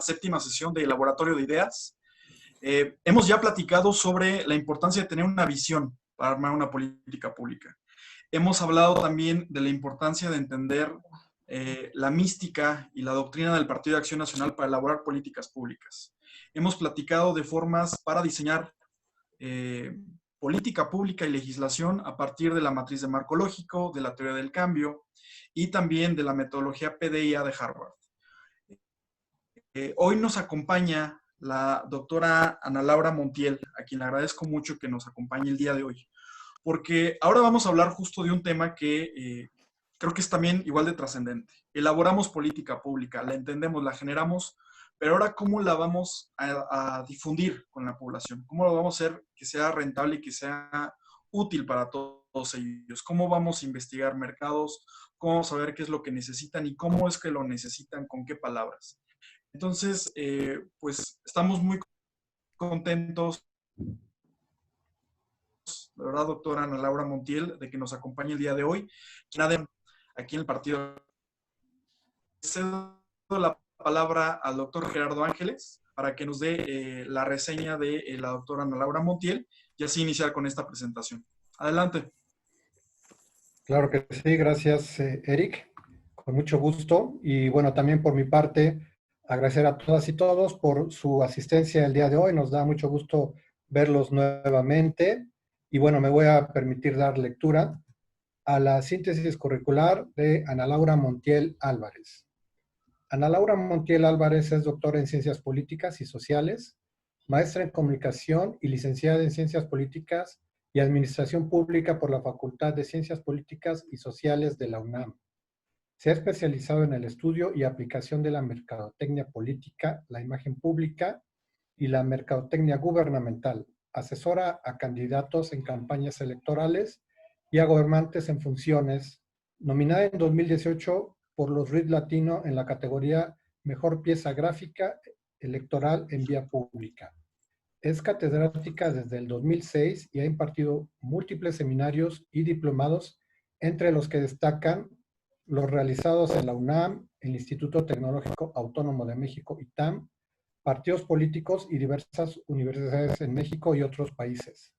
séptima sesión de Laboratorio de Ideas. Hemos ya platicado sobre la importancia de tener una visión para armar una política pública. Hemos hablado también de la importancia de entender la mística y la doctrina del Partido de Acción Nacional para elaborar políticas públicas. Hemos platicado de formas para diseñar política pública y legislación a partir de la matriz de marco lógico, de la teoría del cambio y también de la metodología PDIA de Harvard. Hoy nos acompaña la doctora Ana Laura Montiel, a quien le agradezco mucho que nos acompañe el día de hoy, porque ahora vamos a hablar justo de un tema que creo que es también igual de trascendente. Elaboramos política pública, la entendemos, la generamos, pero ahora ¿cómo la vamos a difundir con la población? ¿Cómo lo vamos a hacer que sea rentable y que sea útil para todos ellos? ¿Cómo vamos a investigar mercados? ¿Cómo vamos a ver qué es lo que necesitan y cómo es que lo necesitan? ¿Con qué palabras? Entonces, pues estamos muy contentos, de verdad, doctora Ana Laura Montiel, de que nos acompañe el día de hoy. Aquí en el partido, cedo la palabra al doctor Gerardo Ángeles para que nos dé la reseña de la doctora Ana Laura Montiel y así iniciar con esta presentación. Adelante. Claro que sí, gracias Eric, con mucho gusto. Y bueno, también por mi parte, agradecer a todas y todos por su asistencia el día de hoy. Nos da mucho gusto verlos nuevamente. Y bueno, me voy a permitir dar lectura a la síntesis curricular de Ana Laura Montiel Álvarez. Ana Laura Montiel Álvarez es doctora en Ciencias Políticas y Sociales, maestra en Comunicación y licenciada en Ciencias Políticas y Administración Pública por la Facultad de Ciencias Políticas y Sociales de la UNAM. Se ha especializado en el estudio y aplicación de la mercadotecnia política, la imagen pública y la mercadotecnia gubernamental. Asesora a candidatos en campañas electorales y a gobernantes en funciones, nominada en 2018 por los RIT Latino en la categoría Mejor Pieza Gráfica Electoral en Vía Pública. Es catedrática desde el 2006 y ha impartido múltiples seminarios y diplomados, entre los que destacan los realizados en la UNAM, el Instituto Tecnológico Autónomo de México, ITAM, partidos políticos y diversas universidades en México y otros países.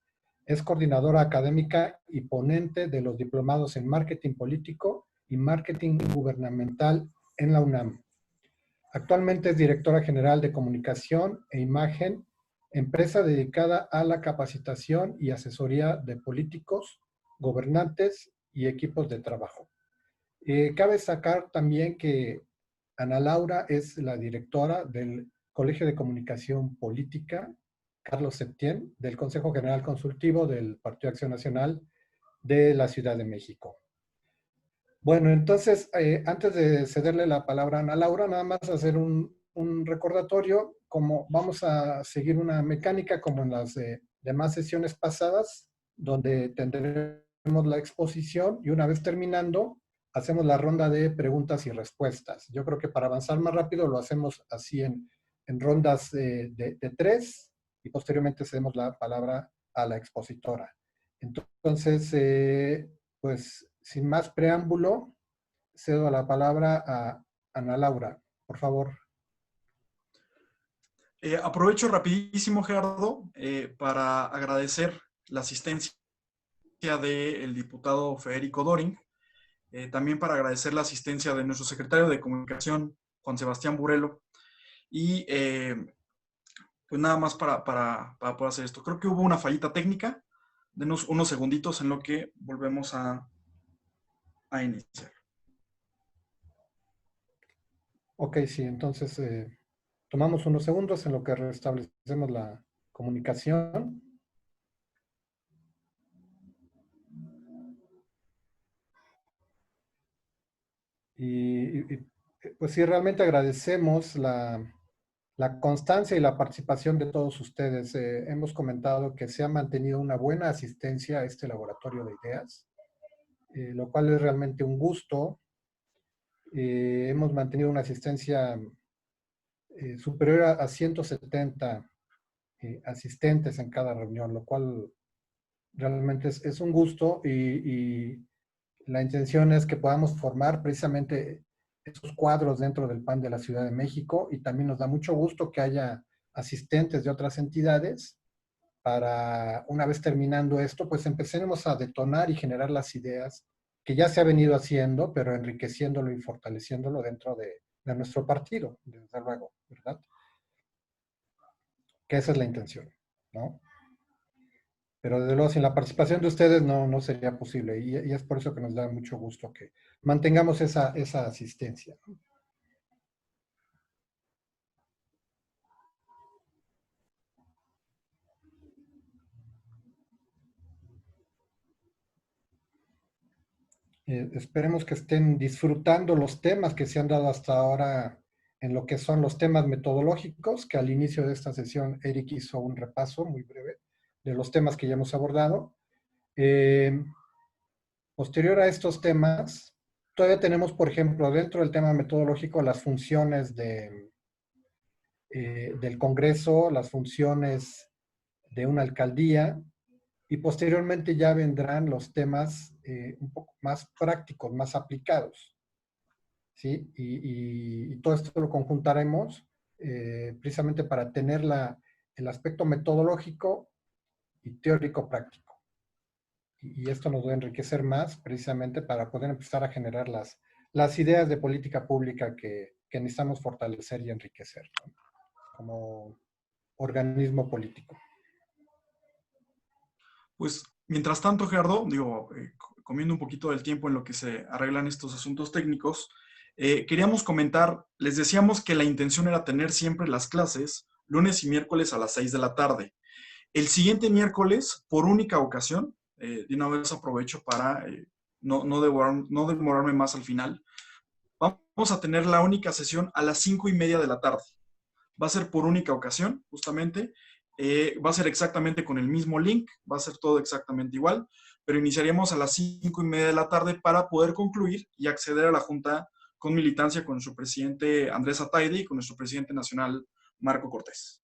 Es coordinadora académica y ponente de los diplomados en Marketing Político y Marketing Gubernamental en la UNAM. Actualmente es directora general de Comunicación e Imagen, empresa dedicada a la capacitación y asesoría de políticos, gobernantes y equipos de trabajo. Cabe destacar también que Ana Laura es la directora del Colegio de Comunicación Política Carlos Septién, del Consejo General Consultivo del Partido Acción Nacional de la Ciudad de México. Bueno, entonces, antes de cederle la palabra a Ana Laura, nada más hacer un recordatorio, como vamos a seguir una mecánica como en las demás sesiones pasadas, donde tendremos la exposición y una vez terminando, hacemos la ronda de preguntas y respuestas. Yo creo que para avanzar más rápido lo hacemos así en rondas de 3 y posteriormente cedemos la palabra a la expositora. Entonces, pues sin más preámbulo, cedo la palabra a Ana Laura, por favor. Aprovecho rapidísimo, Gerardo, para agradecer la asistencia del diputado Federico Doring, también para agradecer la asistencia de nuestro secretario de Comunicación, Juan Sebastián Burelo, y pues nada más para poder hacer esto. Creo que hubo una fallita técnica. Denos unos segunditos en lo que volvemos a iniciar. Ok, sí, entonces tomamos unos segundos en lo que restablecemos la comunicación. Y pues sí, realmente agradecemos la constancia y la participación de todos ustedes. Hemos comentado que se ha mantenido una buena asistencia a este laboratorio de ideas, lo cual es realmente un gusto. Hemos mantenido una asistencia superior a 170 asistentes en cada reunión, lo cual realmente es un gusto y la intención es que podamos formar precisamente esos cuadros dentro del PAN de la Ciudad de México, y también nos da mucho gusto que haya asistentes de otras entidades para, una vez terminando esto, pues empecemos a detonar y generar las ideas que ya se ha venido haciendo, pero enriqueciéndolo y fortaleciéndolo dentro de nuestro partido, desde luego, ¿verdad? Que esa es la intención, ¿no? Pero desde luego sin la participación de ustedes no sería posible, y es por eso que nos da mucho gusto que mantengamos esa asistencia. Esperemos que estén disfrutando los temas que se han dado hasta ahora en lo que son los temas metodológicos, que al inicio de esta sesión Eric hizo un repaso muy breve de los temas que ya hemos abordado. Posterior a estos temas, todavía tenemos, por ejemplo, dentro del tema metodológico, las funciones del Congreso, las funciones de una alcaldía, y posteriormente ya vendrán los temas un poco más prácticos, más aplicados, ¿sí? Y todo esto lo conjuntaremos precisamente para tener el aspecto metodológico y teórico práctico. Y esto nos va a enriquecer más precisamente para poder empezar a generar las ideas de política pública que necesitamos fortalecer y enriquecer, ¿no? Como organismo político. Pues, mientras tanto, Gerardo, digo, comiendo un poquito del tiempo en lo que se arreglan estos asuntos técnicos, queríamos comentar, les decíamos que la intención era tener siempre las clases lunes y miércoles a las 6 de la tarde. El siguiente miércoles, por única ocasión, de una vez aprovecho para no demorarme más al final, vamos a tener la única sesión a las 5:30 de la tarde. Va a ser por única ocasión, justamente. Va a ser exactamente con el mismo link, va a ser todo exactamente igual, pero iniciaríamos a las 5:30 de la tarde para poder concluir y acceder a la Junta con militancia con nuestro presidente Andrés Ataide y con nuestro presidente nacional Marco Cortés.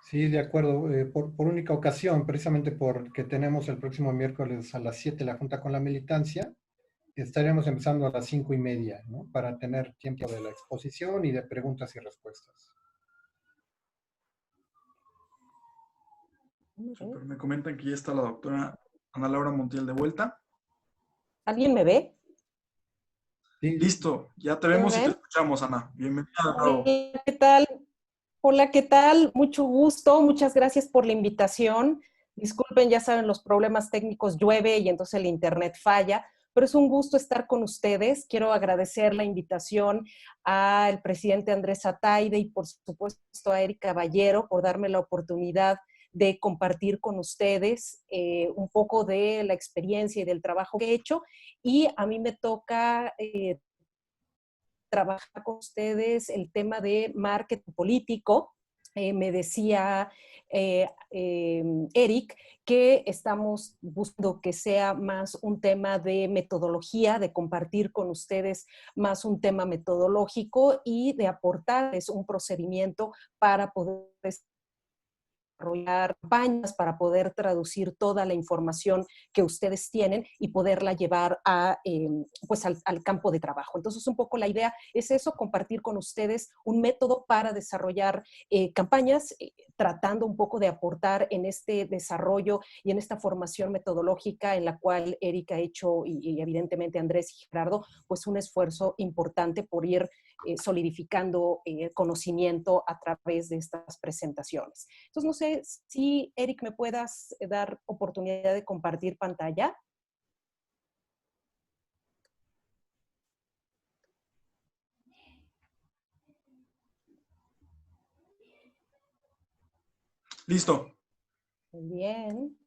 Sí, de acuerdo. Por única ocasión, precisamente porque tenemos el próximo miércoles a las 7 la Junta con la militancia, estaremos empezando a las 5:30, ¿no? Para tener tiempo de la exposición y de preguntas y respuestas. Super, me comentan que ya está la doctora Ana Laura Montiel de vuelta. ¿Alguien me ve? Sí. Listo, ya te vemos y te escuchamos, Ana. Bienvenida de nuevo. Hola, ¿qué tal? Hola, ¿qué tal? Mucho gusto, muchas gracias por la invitación. Disculpen, ya saben, los problemas técnicos, llueve y entonces el internet falla, pero es un gusto estar con ustedes. Quiero agradecer la invitación al presidente Andrés Ataide y por supuesto a Erika Caballero por darme la oportunidad de compartir con ustedes un poco de la experiencia y del trabajo que he hecho. Y a mí me toca trabajar con ustedes el tema de marketing político. Me decía Eric que estamos buscando que sea más un tema de metodología, de compartir con ustedes más un tema metodológico y de aportarles un procedimiento para poder desarrollar campañas, para poder traducir toda la información que ustedes tienen y poderla llevar pues al campo de trabajo. Entonces, un poco la idea es eso, compartir con ustedes un método para desarrollar campañas, tratando un poco de aportar en este desarrollo y en esta formación metodológica en la cual Erika ha hecho y evidentemente Andrés y Gerardo, pues un esfuerzo importante por ir solidificando conocimiento a través de estas presentaciones. Entonces, no sé si, Eric, me puedas dar oportunidad de compartir pantalla. Listo. Muy bien.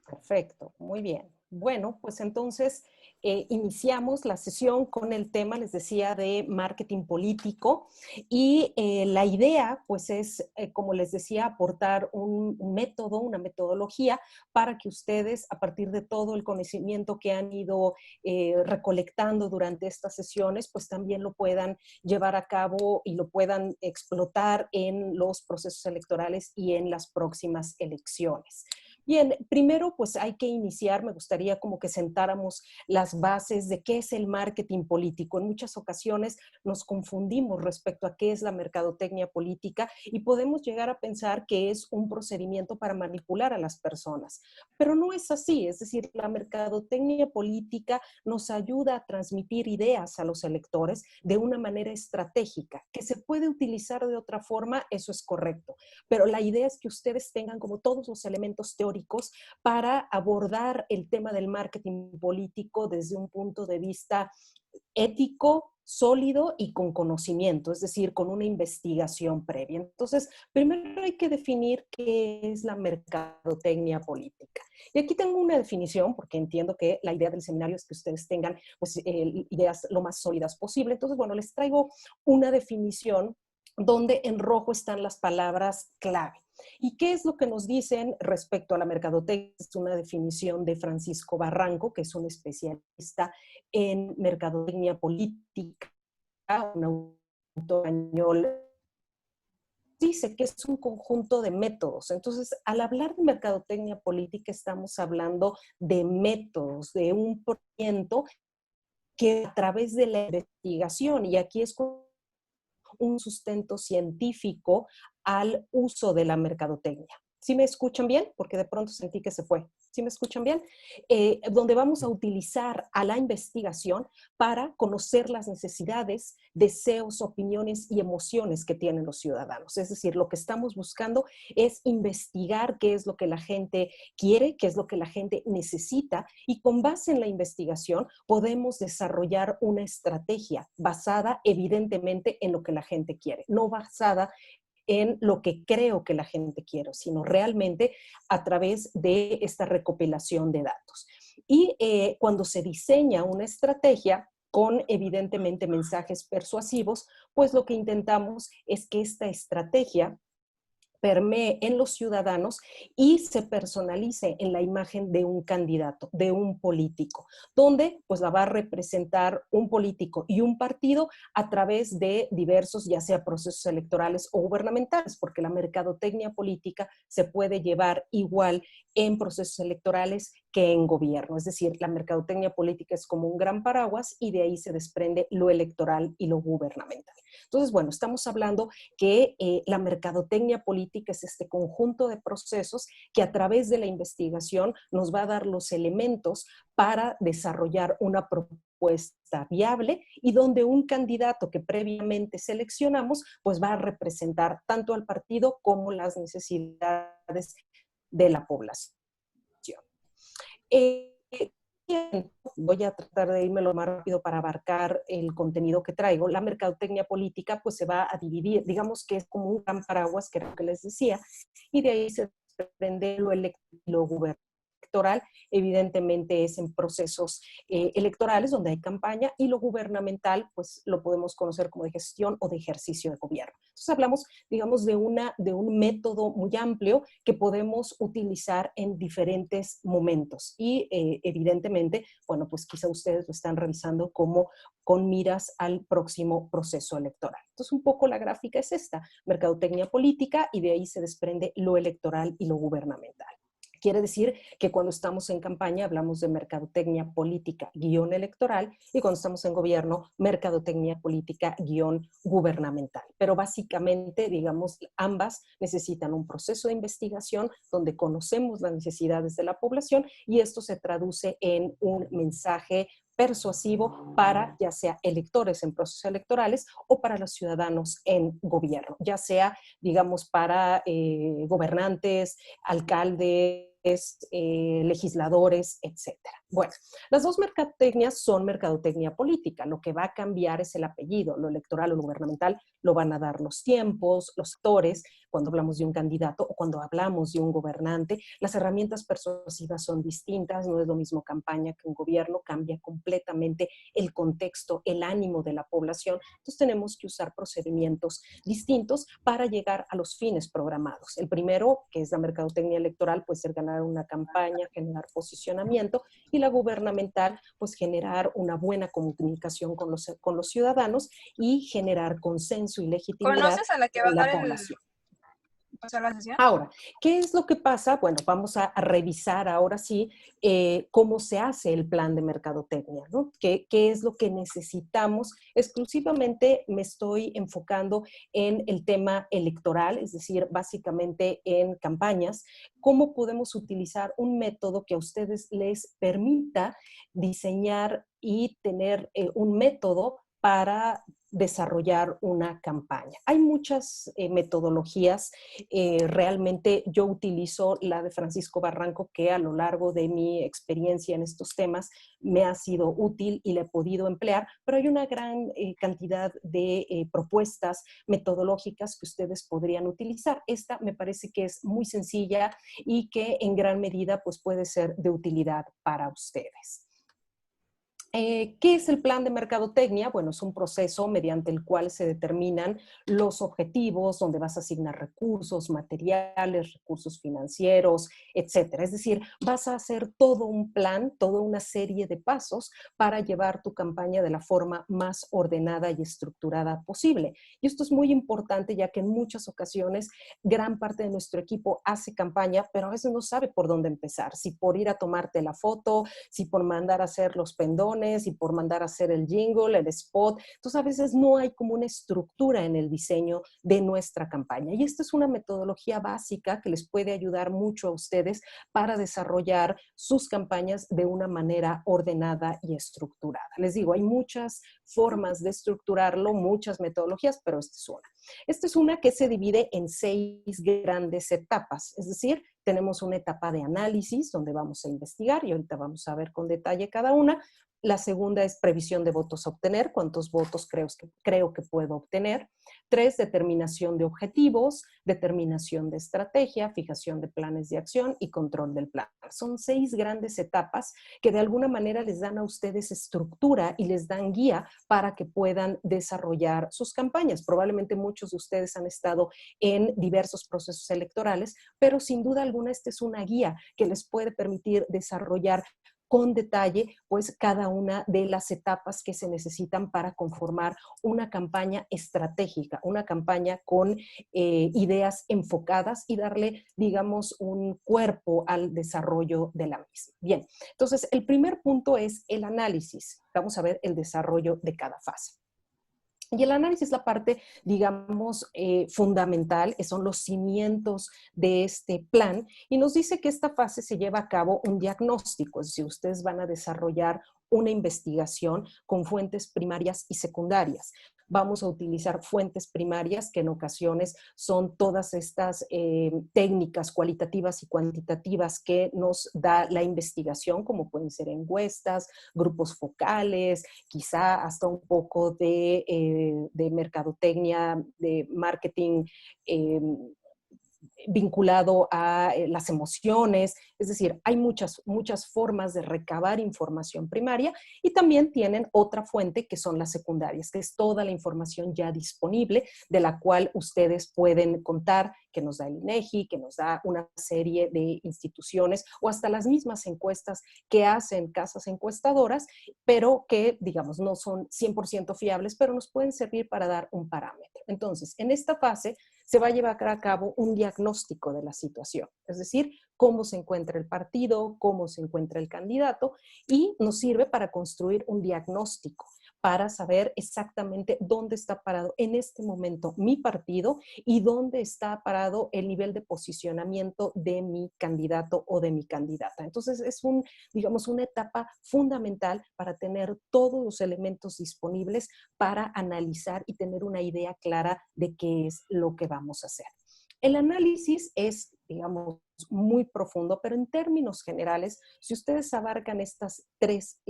Perfecto, muy bien. Bueno, pues entonces iniciamos la sesión con el tema, les decía, de marketing político y la idea, pues es, como les decía, aportar un método, una metodología para que ustedes, a partir de todo el conocimiento que han ido recolectando durante estas sesiones, pues también lo puedan llevar a cabo y lo puedan explotar en los procesos electorales y en las próximas elecciones. Bien, primero pues hay que iniciar, me gustaría como que sentáramos las bases de qué es el marketing político. En muchas ocasiones nos confundimos respecto a qué es la mercadotecnia política y podemos llegar a pensar que es un procedimiento para manipular a las personas, pero no es así. Es decir, la mercadotecnia política nos ayuda a transmitir ideas a los electores de una manera estratégica, que se puede utilizar de otra forma, eso es correcto, pero la idea es que ustedes tengan como todos los elementos teóricos para abordar el tema del marketing político desde un punto de vista ético, sólido y con conocimiento, es decir, con una investigación previa. Entonces, primero hay que definir qué es la mercadotecnia política. Y aquí tengo una definición, porque entiendo que la idea del seminario es que ustedes tengan pues, ideas lo más sólidas posible. Entonces, bueno, les traigo una definición donde en rojo están las palabras clave. ¿Y qué es lo que nos dicen respecto a la mercadotecnia? Es una definición de Francisco Barranco, que es un especialista en mercadotecnia política, un autor español. Dice que es un conjunto de métodos. Entonces, al hablar de mercadotecnia política, estamos hablando de métodos, de un procedimiento que a través de la investigación, y aquí es un sustento científico al uso de la mercadotecnia. ¿Sí me escuchan bien? Porque de pronto sentí que se fue. ¿Sí me escuchan bien? Donde vamos a utilizar a la investigación para conocer las necesidades, deseos, opiniones y emociones que tienen los ciudadanos. Es decir, lo que estamos buscando es investigar qué es lo que la gente quiere, qué es lo que la gente necesita, y con base en la investigación podemos desarrollar una estrategia basada evidentemente en lo que la gente quiere, no basada en lo que creo que la gente quiere, sino realmente a través de esta recopilación de datos. Y cuando se diseña una estrategia con evidentemente mensajes persuasivos, pues lo que intentamos es que esta estrategia permee en los ciudadanos y se personalice en la imagen de un candidato, de un político, donde pues la va a representar un político y un partido a través de diversos, ya sea procesos electorales o gubernamentales, porque la mercadotecnia política se puede llevar igual en procesos electorales que en gobierno. Es decir, la mercadotecnia política es como un gran paraguas y de ahí se desprende lo electoral y lo gubernamental. Entonces, bueno, estamos hablando que la mercadotecnia política es este conjunto de procesos que a través de la investigación nos va a dar los elementos para desarrollar una propuesta viable y donde un candidato que previamente seleccionamos pues va a representar tanto al partido como las necesidades de la población. Voy a tratar de irme lo más rápido para abarcar el contenido que traigo. La mercadotecnia política pues se va a dividir, digamos que es como un gran paraguas, que era lo que les decía, y de ahí se desprende lo electoral, evidentemente es en procesos electorales donde hay campaña, y lo gubernamental pues lo podemos conocer como de gestión o de ejercicio de gobierno. Entonces hablamos, digamos, de un método muy amplio que podemos utilizar en diferentes momentos y evidentemente, bueno, pues quizá ustedes lo están revisando como con miras al próximo proceso electoral. Entonces un poco la gráfica es esta, mercadotecnia política, y de ahí se desprende lo electoral y lo gubernamental. Quiere decir que cuando estamos en campaña hablamos de mercadotecnia política guión electoral, y cuando estamos en gobierno, mercadotecnia política guión gubernamental. Pero básicamente, digamos, ambas necesitan un proceso de investigación donde conocemos las necesidades de la población y esto se traduce en un mensaje persuasivo para ya sea electores en procesos electorales o para los ciudadanos en gobierno, ya sea, digamos, para gobernantes, alcaldes, legisladores, etcétera. Bueno, las dos mercadotecnias son mercadotecnia política. Lo que va a cambiar es el apellido. Lo electoral o lo gubernamental lo van a dar los tiempos, los actores, cuando hablamos de un candidato o cuando hablamos de un gobernante. Las herramientas persuasivas son distintas, no es lo mismo campaña que un gobierno, cambia completamente el contexto, el ánimo de la población. Entonces tenemos que usar procedimientos distintos para llegar a los fines programados. El primero, que es la mercadotecnia electoral, puede ser ganar una campaña, generar posicionamiento, y la gubernamental, pues generar una buena comunicación con los ciudadanos y generar consenso y legitimidad ¿Conoces a la que va a en la dar población. la sesión? Ahora, ¿qué es lo que pasa? Bueno, vamos a revisar ahora sí cómo se hace el plan de mercadotecnia, ¿no? ¿Qué es lo que necesitamos? Exclusivamente me estoy enfocando en el tema electoral, es decir, básicamente en campañas. ¿Cómo podemos utilizar un método que a ustedes les permita diseñar y tener un método para desarrollar una campaña? Hay muchas metodologías. Realmente yo utilizo la de Francisco Barranco, que a lo largo de mi experiencia en estos temas me ha sido útil y la he podido emplear, pero hay una gran cantidad de propuestas metodológicas que ustedes podrían utilizar. Esta me parece que es muy sencilla y que en gran medida pues, puede ser de utilidad para ustedes. ¿Qué es el plan de mercadotecnia? Bueno, es un proceso mediante el cual se determinan los objetivos, donde vas a asignar recursos materiales, recursos financieros, etcétera. Es decir, vas a hacer todo un plan, toda una serie de pasos para llevar tu campaña de la forma más ordenada y estructurada posible. Y esto es muy importante, ya que en muchas ocasiones gran parte de nuestro equipo hace campaña, pero a veces no sabe por dónde empezar, si por ir a tomarte la foto, si por mandar a hacer los pendones, y por mandar a hacer el jingle, el spot. Entonces, a veces no hay como una estructura en el diseño de nuestra campaña. Y esta es una metodología básica que les puede ayudar mucho a ustedes para desarrollar sus campañas de una manera ordenada y estructurada. Les digo, hay muchas formas de estructurarlo, muchas metodologías, pero esta es una. Esta es una que se divide en 6 grandes etapas, es decir, tenemos una etapa de análisis donde vamos a investigar y ahorita vamos a ver con detalle cada una. La segunda es previsión de votos a obtener, cuántos votos creo que puedo obtener. 3, determinación de objetivos, determinación de estrategia, fijación de planes de acción y control del plan. Son 6 grandes etapas que de alguna manera les dan a ustedes estructura y les dan guía para que puedan desarrollar sus campañas. Probablemente muchos de ustedes han estado en diversos procesos electorales, pero sin duda alguna esta es una guía que les puede permitir desarrollar con detalle, pues cada una de las etapas que se necesitan para conformar una campaña estratégica, una campaña con ideas enfocadas y darle, digamos, un cuerpo al desarrollo de la misma. Bien, entonces el primer punto es el análisis. Vamos a ver el desarrollo de cada fase. Y el análisis es la parte, digamos, fundamental, son los cimientos de este plan, y nos dice que esta fase se lleva a cabo un diagnóstico, es decir, ustedes van a desarrollar una investigación con fuentes primarias y secundarias. Vamos a utilizar fuentes primarias que en ocasiones son todas estas técnicas cualitativas y cuantitativas que nos da la investigación, como pueden ser encuestas, grupos focales, quizá hasta un poco de mercadotecnia, de marketing vinculado a las emociones. Es decir, hay muchas formas de recabar información primaria y también tienen otra fuente que son las secundarias, que es toda la información ya disponible de la cual ustedes pueden contar, que nos da el INEGI, que nos da una serie de instituciones o hasta las mismas encuestas que hacen casas encuestadoras, pero que, digamos, no son 100% fiables, pero nos pueden servir para dar un parámetro. Entonces, en esta fase se va a llevar a cabo un diagnóstico de la situación, es decir, cómo se encuentra el partido, cómo se encuentra el candidato, y nos sirve para construir un diagnóstico, para saber exactamente dónde está parado en este momento mi partido y dónde está parado el nivel de posicionamiento de mi candidato o de mi candidata. Entonces es digamos, una etapa fundamental para tener todos los elementos disponibles para analizar y tener una idea clara de qué es lo que vamos a hacer. El análisis es, digamos, muy profundo, pero en términos generales, si ustedes abarcan estas tres,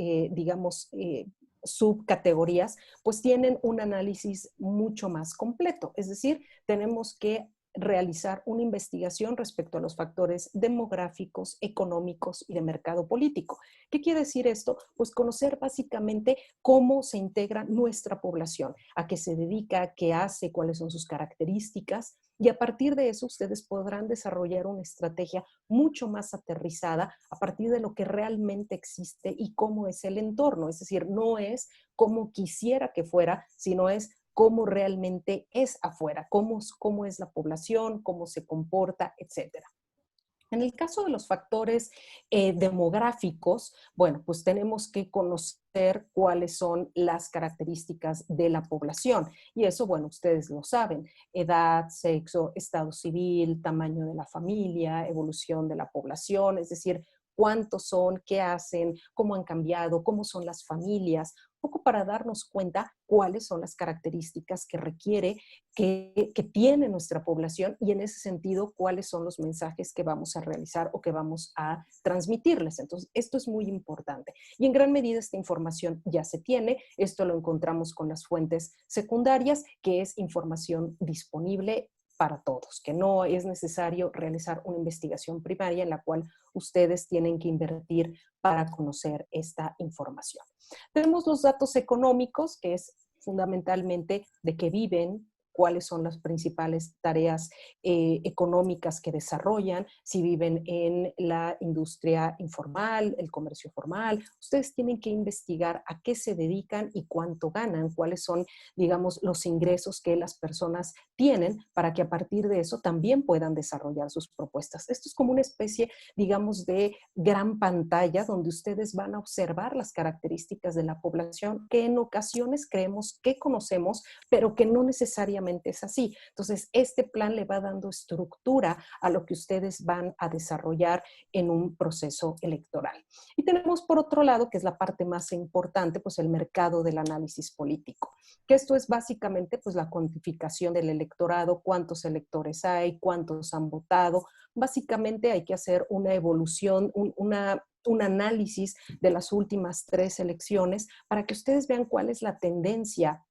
subcategorías, pues tienen un análisis mucho más completo. Es decir, tenemos que realizar una investigación respecto a los factores demográficos, económicos y de mercado político. ¿Qué quiere decir esto? Pues conocer básicamente cómo se integra nuestra población, a qué se dedica, qué hace, cuáles son sus características, y a partir de eso ustedes podrán desarrollar una estrategia mucho más aterrizada a partir de lo que realmente existe y cómo es el entorno. Es decir, no es como quisiera que fuera, sino es cómo realmente es afuera, cómo es la población, cómo se comporta, etcétera. En el caso de los factores demográficos, bueno, pues tenemos que conocer cuáles son las características de la población. Y eso, bueno, ustedes lo saben: edad, sexo, estado civil, tamaño de la familia, evolución de la población, es decir, cuántos son, qué hacen, cómo han cambiado, cómo son las familias, un poco para darnos cuenta cuáles son las características que requiere, que tiene nuestra población, y en ese sentido, cuáles son los mensajes que vamos a realizar o que vamos a transmitirles. Entonces, esto es muy importante. Y en gran medida esta información ya se tiene. Esto lo encontramos con las fuentes secundarias, que es información disponible para todos, que no es necesario realizar una investigación primaria en la cual ustedes tienen que invertir para conocer esta información. Tenemos los datos económicos, que es fundamentalmente de qué viven, cuáles son las principales tareas económicas que desarrollan, si viven en la industria informal, el comercio formal. Ustedes tienen que investigar a qué se dedican y cuánto ganan, cuáles son, digamos, los ingresos que las personas tienen, para que a partir de eso también puedan desarrollar sus propuestas. Esto es como una especie, digamos, de gran pantalla donde ustedes van a observar las características de la población que en ocasiones creemos que conocemos, pero que no necesariamente es así. Entonces, este plan le va dando estructura a lo que ustedes van a desarrollar en un proceso electoral. Y tenemos, por otro lado, que es la parte más importante, pues el mercado del análisis político, que esto es básicamente pues la cuantificación del electorado, cuántos electores hay, cuántos han votado. Básicamente hay que hacer una evolución, un análisis de las últimas 3 elecciones para que ustedes vean cuál es la tendencia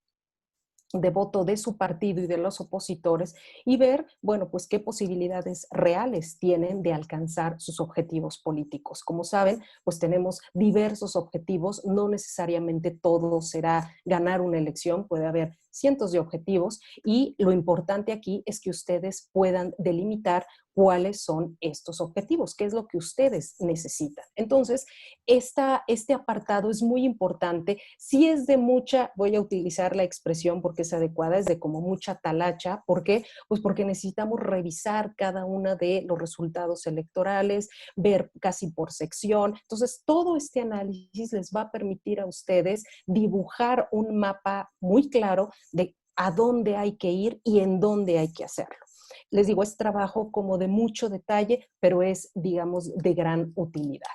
de voto de su partido y de los opositores, y ver, bueno, pues qué posibilidades reales tienen de alcanzar sus objetivos políticos. Como saben, pues tenemos diversos objetivos, no necesariamente todo será ganar una elección, puede haber cientos de objetivos, y lo importante aquí es que ustedes puedan delimitar cuáles son estos objetivos, qué es lo que ustedes necesitan. Entonces, este apartado es muy importante. Si es de mucha, voy a utilizar la expresión porque es adecuada, es de como mucha talacha. ¿Por qué? Pues porque necesitamos revisar cada uno de los resultados electorales, ver casi por sección. Entonces, todo este análisis les va a permitir a ustedes dibujar un mapa muy claro de a dónde hay que ir y en dónde hay que hacerlo. Les digo, es trabajo como de mucho detalle, pero es, digamos, de gran utilidad.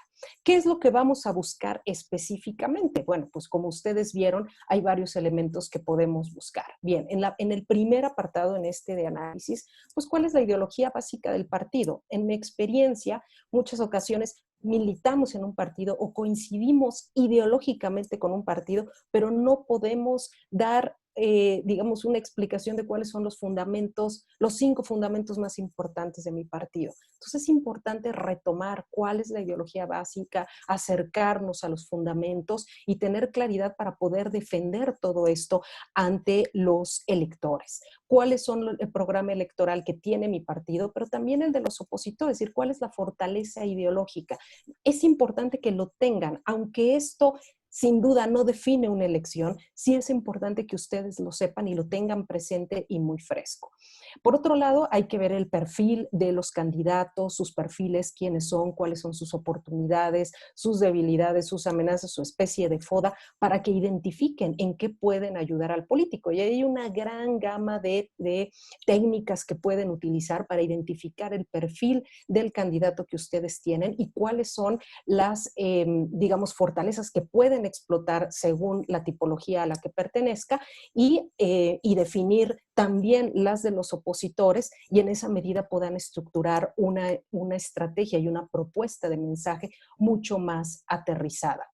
¿Qué es lo que vamos a buscar específicamente? Bueno, pues como ustedes vieron, hay varios elementos que podemos buscar. Bien, en el primer apartado, en este de análisis, pues ¿cuál es la ideología básica del partido? En mi experiencia, muchas ocasiones militamos en un partido o coincidimos ideológicamente con un partido, pero no podemos dar digamos, una explicación de cuáles son los fundamentos, los 5 fundamentos más importantes de mi partido. Entonces es importante retomar cuál es la ideología básica, acercarnos a los fundamentos y tener claridad para poder defender todo esto ante los electores. ¿Cuáles son el programa electoral que tiene mi partido, pero también el de los opositores? Es decir, ¿cuál es la fortaleza ideológica? Es importante que lo tengan, aunque esto sin duda no define una elección, sí es importante que ustedes lo sepan y lo tengan presente y muy fresco. Por otro lado, hay que ver el perfil de los candidatos, sus perfiles, quiénes son, cuáles son sus oportunidades, sus debilidades, sus amenazas, su especie de foda, para que identifiquen en qué pueden ayudar al político. Y hay una gran gama de técnicas que pueden utilizar para identificar el perfil del candidato que ustedes tienen y cuáles son las, digamos, fortalezas que pueden pueden explotar según la tipología a la que pertenezca y definir también las de los opositores y en esa medida puedan estructurar una estrategia y una propuesta de mensaje mucho más aterrizada.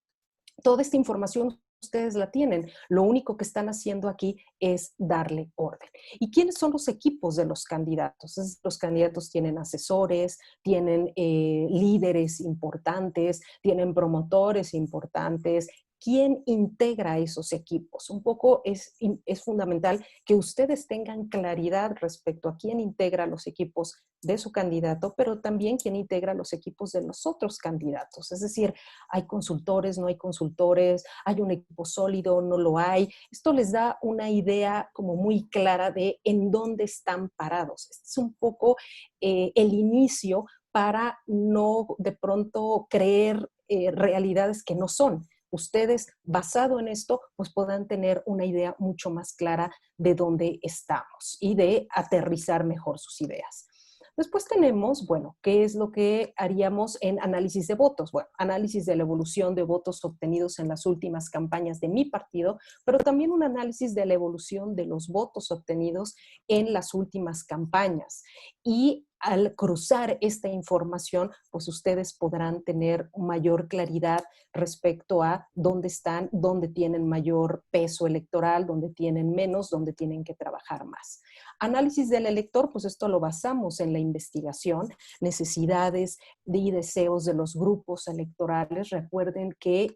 Toda esta información ustedes la tienen. Lo único que están haciendo aquí es darle orden. ¿Y quiénes son los equipos de los candidatos? Los candidatos tienen asesores, tienen líderes importantes, tienen promotores importantes. ¿Quién integra esos equipos? Un poco es fundamental que ustedes tengan claridad respecto a quién integra los equipos de su candidato, pero también quién integra los equipos de los otros candidatos. Es decir, hay consultores, no hay consultores, hay un equipo sólido, no lo hay. Esto les da una idea como muy clara de en dónde están parados. Este es un poco el inicio para no de pronto creer realidades que no son. Ustedes, basado en esto, pues puedan tener una idea mucho más clara de dónde estamos y de aterrizar mejor sus ideas. Después tenemos, bueno, ¿qué es lo que haríamos en análisis de votos? Bueno, análisis de la evolución de votos obtenidos en las últimas campañas de mi partido, pero también un análisis de la evolución de los votos obtenidos en las últimas campañas. Y al cruzar esta información, pues ustedes podrán tener mayor claridad respecto a dónde están, dónde tienen mayor peso electoral, dónde tienen menos, dónde tienen que trabajar más. Análisis del elector, pues esto lo basamos en la investigación, necesidades y deseos de los grupos electorales. Recuerden que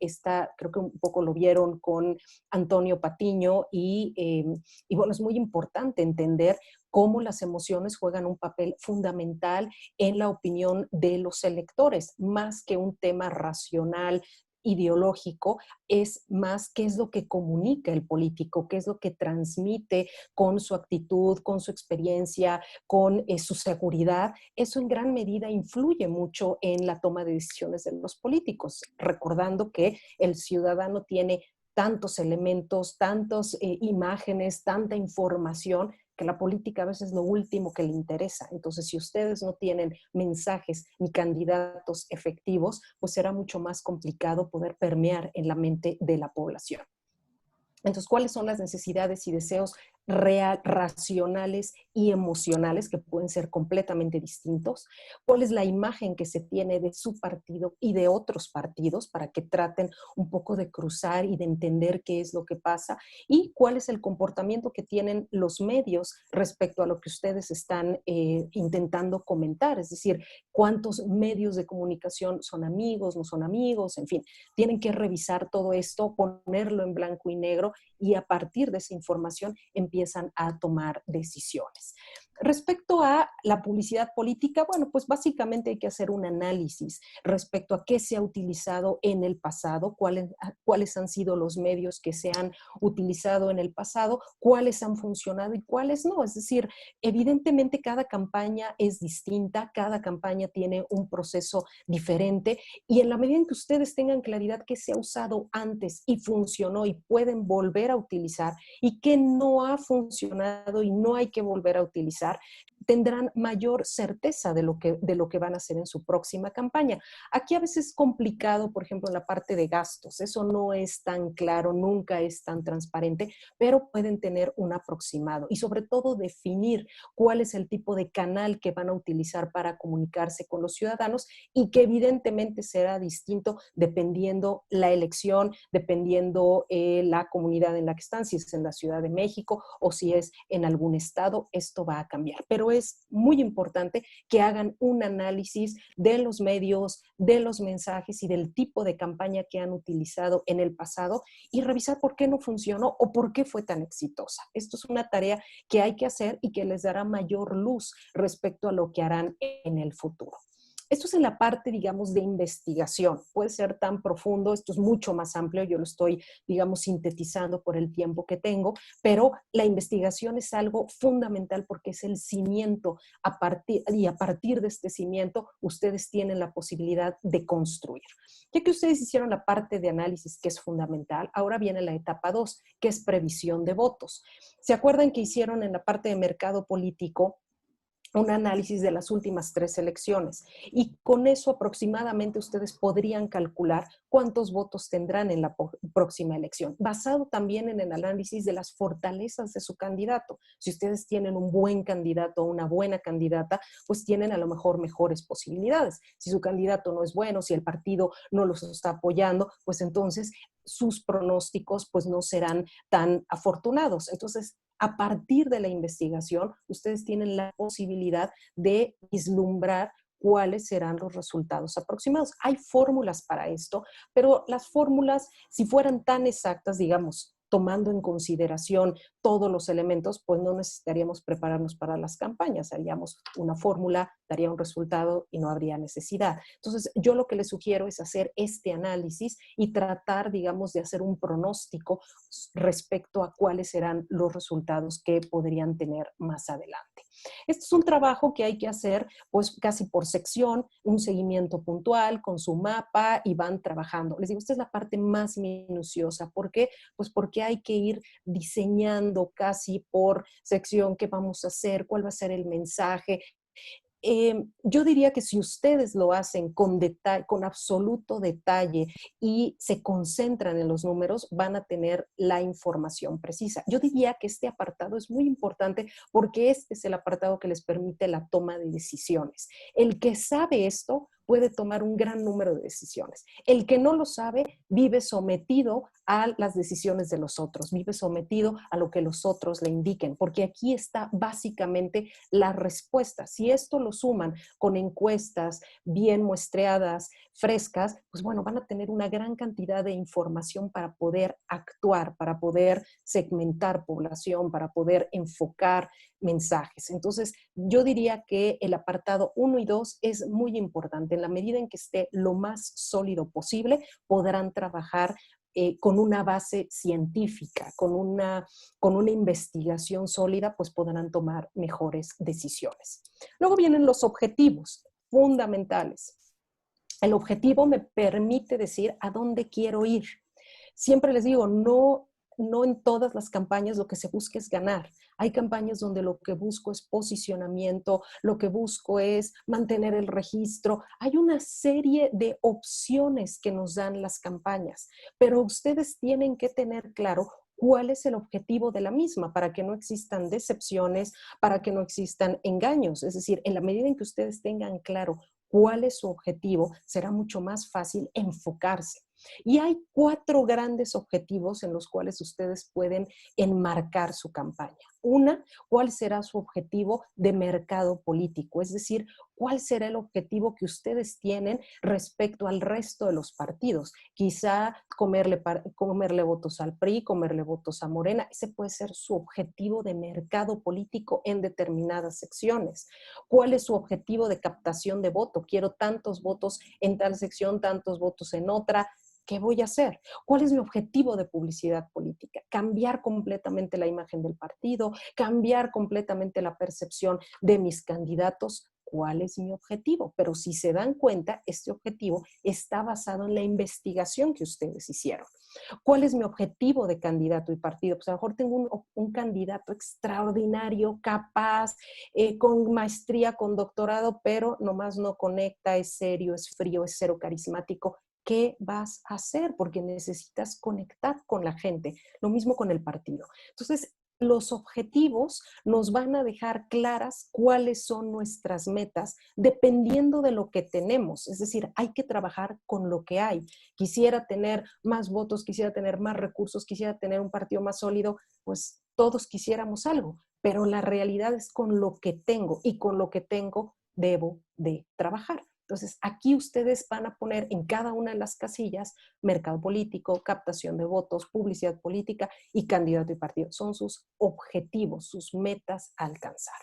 creo que un poco lo vieron con Antonio Patiño y bueno, es muy importante entender cómo las emociones juegan un papel fundamental en la opinión de los electores, más que un tema racional, ideológico, es más qué es lo que comunica el político, qué es lo que transmite con su actitud, con su experiencia, con su seguridad. Eso en gran medida influye mucho en la toma de decisiones de los políticos, recordando que el ciudadano tiene tantos elementos, tantas imágenes, tanta información, que la política a veces es lo último que le interesa. Entonces, si ustedes no tienen mensajes ni candidatos efectivos, pues será mucho más complicado poder permear en la mente de la población. Entonces, ¿cuáles son las necesidades y deseos racionales y emocionales que pueden ser completamente distintos? ¿Cuál es la imagen que se tiene de su partido y de otros partidos para que traten un poco de cruzar y de entender qué es lo que pasa? ¿Y cuál es el comportamiento que tienen los medios respecto a lo que ustedes están intentando comentar? Es decir, ¿cuántos medios de comunicación son amigos, no son amigos? En fin, tienen que revisar todo esto, ponerlo en blanco y negro y a partir de esa información empiezan a tomar decisiones. Respecto a la publicidad política, bueno, pues básicamente hay que hacer un análisis respecto a qué se ha utilizado en el pasado, cuáles han sido los medios que se han utilizado en el pasado, cuáles han funcionado y cuáles no. Es decir, evidentemente cada campaña es distinta, cada campaña tiene un proceso diferente y en la medida en que ustedes tengan claridad qué se ha usado antes y funcionó y pueden volver a utilizar y qué no ha funcionado y no hay que volver a utilizar, tendrán mayor certeza de lo que van a hacer en su próxima campaña. Aquí a veces es complicado, por ejemplo, en la parte de gastos. Eso no es tan claro, nunca es tan transparente, pero pueden tener un aproximado y sobre todo definir cuál es el tipo de canal que van a utilizar para comunicarse con los ciudadanos y que evidentemente será distinto dependiendo la elección, dependiendo la comunidad en la que están, si es en la Ciudad de México o si es en algún estado, esto va a cambiar. Pero es muy importante que hagan un análisis de los medios, de los mensajes y del tipo de campaña que han utilizado en el pasado y revisar por qué no funcionó o por qué fue tan exitosa. Esto es una tarea que hay que hacer y que les dará mayor luz respecto a lo que harán en el futuro. Esto es en la parte, digamos, de investigación. Puede ser tan profundo, esto es mucho más amplio, yo lo estoy, digamos, sintetizando por el tiempo que tengo, pero la investigación es algo fundamental porque es el cimiento y a partir de este cimiento ustedes tienen la posibilidad de construir. Ya que ustedes hicieron la parte de análisis que es fundamental, ahora viene la etapa 2, que es previsión de votos. ¿Se acuerdan que hicieron en la parte de mercado político un análisis de las últimas 3 elecciones y con eso aproximadamente ustedes podrían calcular cuántos votos tendrán en la próxima elección, basado también en el análisis de las fortalezas de su candidato. Si ustedes tienen un buen candidato o una buena candidata, pues tienen a lo mejor mejores posibilidades. Si su candidato no es bueno, si el partido no los está apoyando, pues entonces sus pronósticos pues no serán tan afortunados. Entonces, a partir de la investigación, ustedes tienen la posibilidad de vislumbrar cuáles serán los resultados aproximados. Hay fórmulas para esto, pero las fórmulas, si fueran tan exactas, digamos, tomando en consideración todos los elementos, pues no necesitaríamos prepararnos para las campañas. Haríamos una fórmula, daría un resultado y no habría necesidad. Entonces, yo lo que les sugiero es hacer este análisis y tratar, digamos, de hacer un pronóstico respecto a cuáles serán los resultados que podrían tener más adelante. Este es un trabajo que hay que hacer pues casi por sección, un seguimiento puntual con su mapa y van trabajando. Les digo, esta es la parte más minuciosa. ¿Por qué? Pues porque hay que ir diseñando casi por sección qué vamos a hacer, cuál va a ser el mensaje. Yo diría que si ustedes lo hacen con detalle, con absoluto detalle y se concentran en los números, van a tener la información precisa. Yo diría que este apartado es muy importante porque este es el apartado que les permite la toma de decisiones. El que sabe esto puede tomar un gran número de decisiones. El que no lo sabe vive sometido a las decisiones de los otros, vive sometido a lo que los otros le indiquen, porque aquí está básicamente la respuesta. Si esto lo suman con encuestas bien muestreadas, frescas, pues bueno, van a tener una gran cantidad de información para poder actuar, para poder segmentar población, para poder enfocar mensajes. Entonces, yo diría que el apartado 1 y 2 es muy importante. En la medida en que esté lo más sólido posible, podrán trabajar con una base científica, con una investigación sólida, pues podrán tomar mejores decisiones. Luego vienen los objetivos fundamentales. El objetivo me permite decir a dónde quiero ir. Siempre les digo, no en todas las campañas lo que se busca es ganar. Hay campañas donde lo que busco es posicionamiento, lo que busco es mantener el registro. Hay una serie de opciones que nos dan las campañas, pero ustedes tienen que tener claro cuál es el objetivo de la misma para que no existan decepciones, para que no existan engaños. Es decir, en la medida en que ustedes tengan claro cuál es su objetivo, será mucho más fácil enfocarse. Y hay 4 grandes objetivos en los cuales ustedes pueden enmarcar su campaña. Una, ¿cuál será su objetivo de mercado político? Es decir, ¿cuál será el objetivo que ustedes tienen respecto al resto de los partidos? Quizá comerle votos al PRI, comerle votos a Morena. Ese puede ser su objetivo de mercado político en determinadas secciones. ¿Cuál es su objetivo de captación de voto? Quiero tantos votos en tal sección, tantos votos en otra. ¿Qué voy a hacer? ¿Cuál es mi objetivo de publicidad política? Cambiar completamente la imagen del partido, cambiar completamente la percepción de mis candidatos. ¿Cuál es mi objetivo? Pero si se dan cuenta, este objetivo está basado en la investigación que ustedes hicieron. ¿Cuál es mi objetivo de candidato y partido? Pues a lo mejor tengo un candidato extraordinario, capaz, con maestría, con doctorado, pero nomás no conecta, es serio, es frío, es cero carismático. ¿Qué vas a hacer? Porque necesitas conectar con la gente. Lo mismo con el partido. Entonces, los objetivos nos van a dejar claras cuáles son nuestras metas dependiendo de lo que tenemos. Es decir, hay que trabajar con lo que hay. Quisiera tener más votos, quisiera tener más recursos, quisiera tener un partido más sólido, pues todos quisiéramos algo, pero la realidad es con lo que tengo y con lo que tengo debo de trabajar. Entonces, aquí ustedes van a poner en cada una de las casillas mercado político, captación de votos, publicidad política y candidato y partido. Son sus objetivos, sus metas a alcanzar.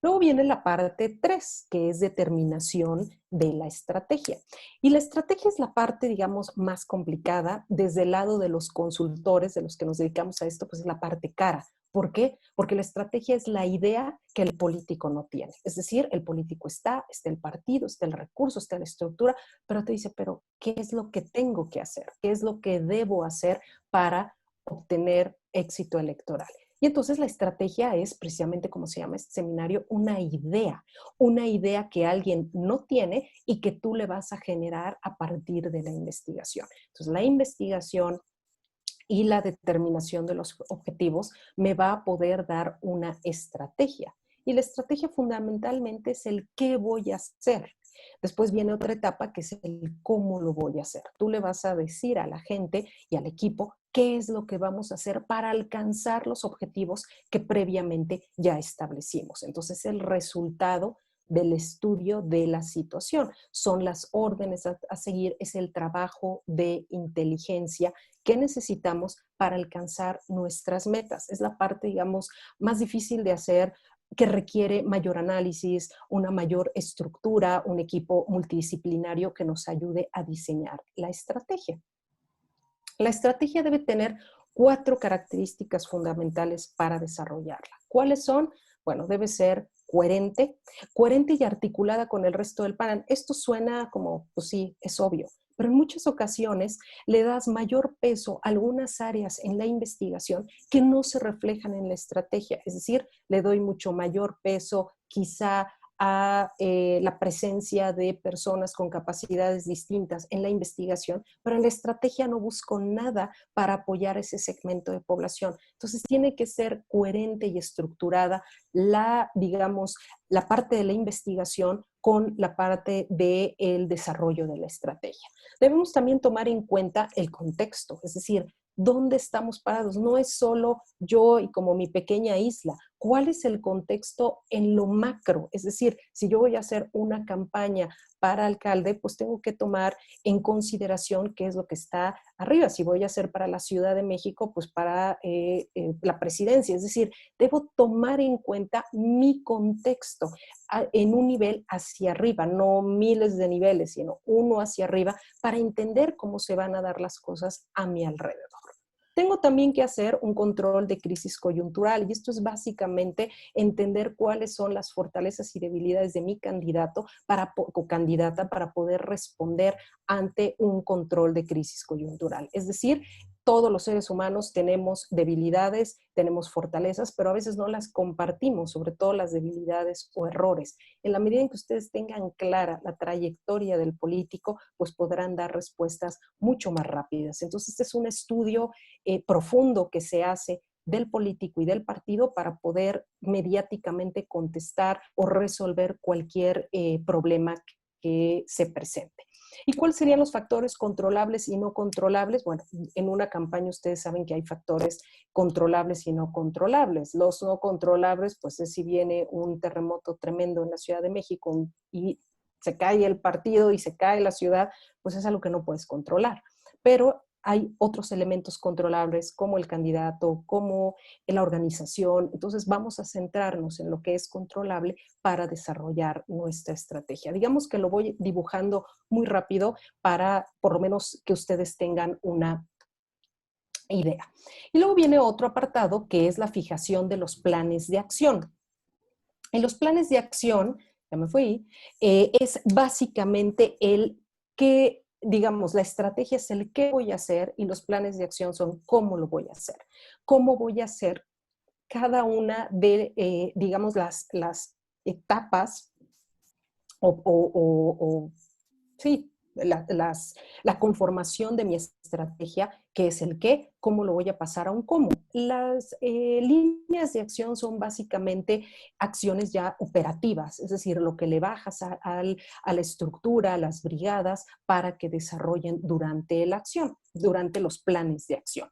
Luego viene la parte 3, que es determinación de la estrategia. Y la estrategia es la parte, digamos, más complicada desde el lado de los consultores, de los que nos dedicamos a esto, pues es la parte cara. ¿Por qué? Porque la estrategia es la idea que el político no tiene. Es decir, el político está el partido, está el recurso, está la estructura, pero te dice, pero ¿qué es lo que tengo que hacer? ¿Qué es lo que debo hacer para obtener éxito electoral? Y entonces la estrategia es precisamente, como se llama este seminario, una idea que alguien no tiene y que tú le vas a generar a partir de la investigación. Entonces la investigación y la determinación de los objetivos me va a poder dar una estrategia. Y la estrategia fundamentalmente es el qué voy a hacer. Después viene otra etapa que es el cómo lo voy a hacer. Tú le vas a decir a la gente y al equipo qué es lo que vamos a hacer para alcanzar los objetivos que previamente ya establecimos. Entonces, el resultado del estudio de la situación. Son las órdenes a seguir, es el trabajo de inteligencia que necesitamos para alcanzar nuestras metas. Es la parte, digamos, más difícil de hacer, que requiere mayor análisis, una mayor estructura, un equipo multidisciplinario que nos ayude a diseñar la estrategia. La estrategia debe tener 4 características fundamentales para desarrollarla. ¿Cuáles son? Bueno, debe ser coherente y articulada con el resto del plan. Esto suena como, pues sí, es obvio, pero en muchas ocasiones le das mayor peso a algunas áreas en la investigación que no se reflejan en la estrategia. Es decir, le doy mucho mayor peso quizá a la presencia de personas con capacidades distintas en la investigación, pero en la estrategia no busco nada para apoyar ese segmento de población. Entonces tiene que ser coherente y estructurada digamos, la parte de la investigación con la parte del desarrollo de la estrategia. Debemos también tomar en cuenta el contexto, es decir, dónde estamos parados. No es solo yo y como mi pequeña isla. ¿Cuál es el contexto en lo macro? Es decir, si yo voy a hacer una campaña para alcalde, pues tengo que tomar en consideración qué es lo que está arriba. Si voy a hacer para la Ciudad de México, pues para la presidencia. Es decir, debo tomar en cuenta mi contexto en un nivel hacia arriba, no miles de niveles, sino uno hacia arriba, para entender cómo se van a dar las cosas a mi alrededor. Tengo también que hacer un control de crisis coyuntural y esto es básicamente entender cuáles son las fortalezas y debilidades de mi candidato o candidata para poder responder ante un control de crisis coyuntural. Es decir, todos los seres humanos tenemos debilidades, tenemos fortalezas, pero a veces no las compartimos, sobre todo las debilidades o errores. En la medida en que ustedes tengan clara la trayectoria del político, pues podrán dar respuestas mucho más rápidas. Entonces, este es un estudio profundo que se hace del político y del partido para poder mediáticamente contestar o resolver cualquier problema que se presente. ¿Y cuáles serían los factores controlables y no controlables? Bueno, en una campaña ustedes saben que hay factores controlables y no controlables. Los no controlables, pues es si viene un terremoto tremendo en la Ciudad de México y se cae el partido y se cae la ciudad, pues es algo que no puedes controlar. Pero hay otros elementos controlables como el candidato, como la organización. Entonces vamos a centrarnos en lo que es controlable para desarrollar nuestra estrategia. Digamos que lo voy dibujando muy rápido para por lo menos que ustedes tengan una idea. Y luego viene otro apartado que es la fijación de los planes de acción. En los planes de acción, ya me fui, es básicamente el que digamos, la estrategia es el qué voy a hacer y los planes de acción son cómo lo voy a hacer. Cómo voy a hacer cada una de, digamos, las etapas sí, la conformación de mi estrategia, que es el qué, cómo lo voy a pasar a un cómo. Las líneas de acción son básicamente acciones ya operativas, es decir, lo que le bajas a la estructura, a las brigadas, para que desarrollen durante la acción, durante los planes de acción.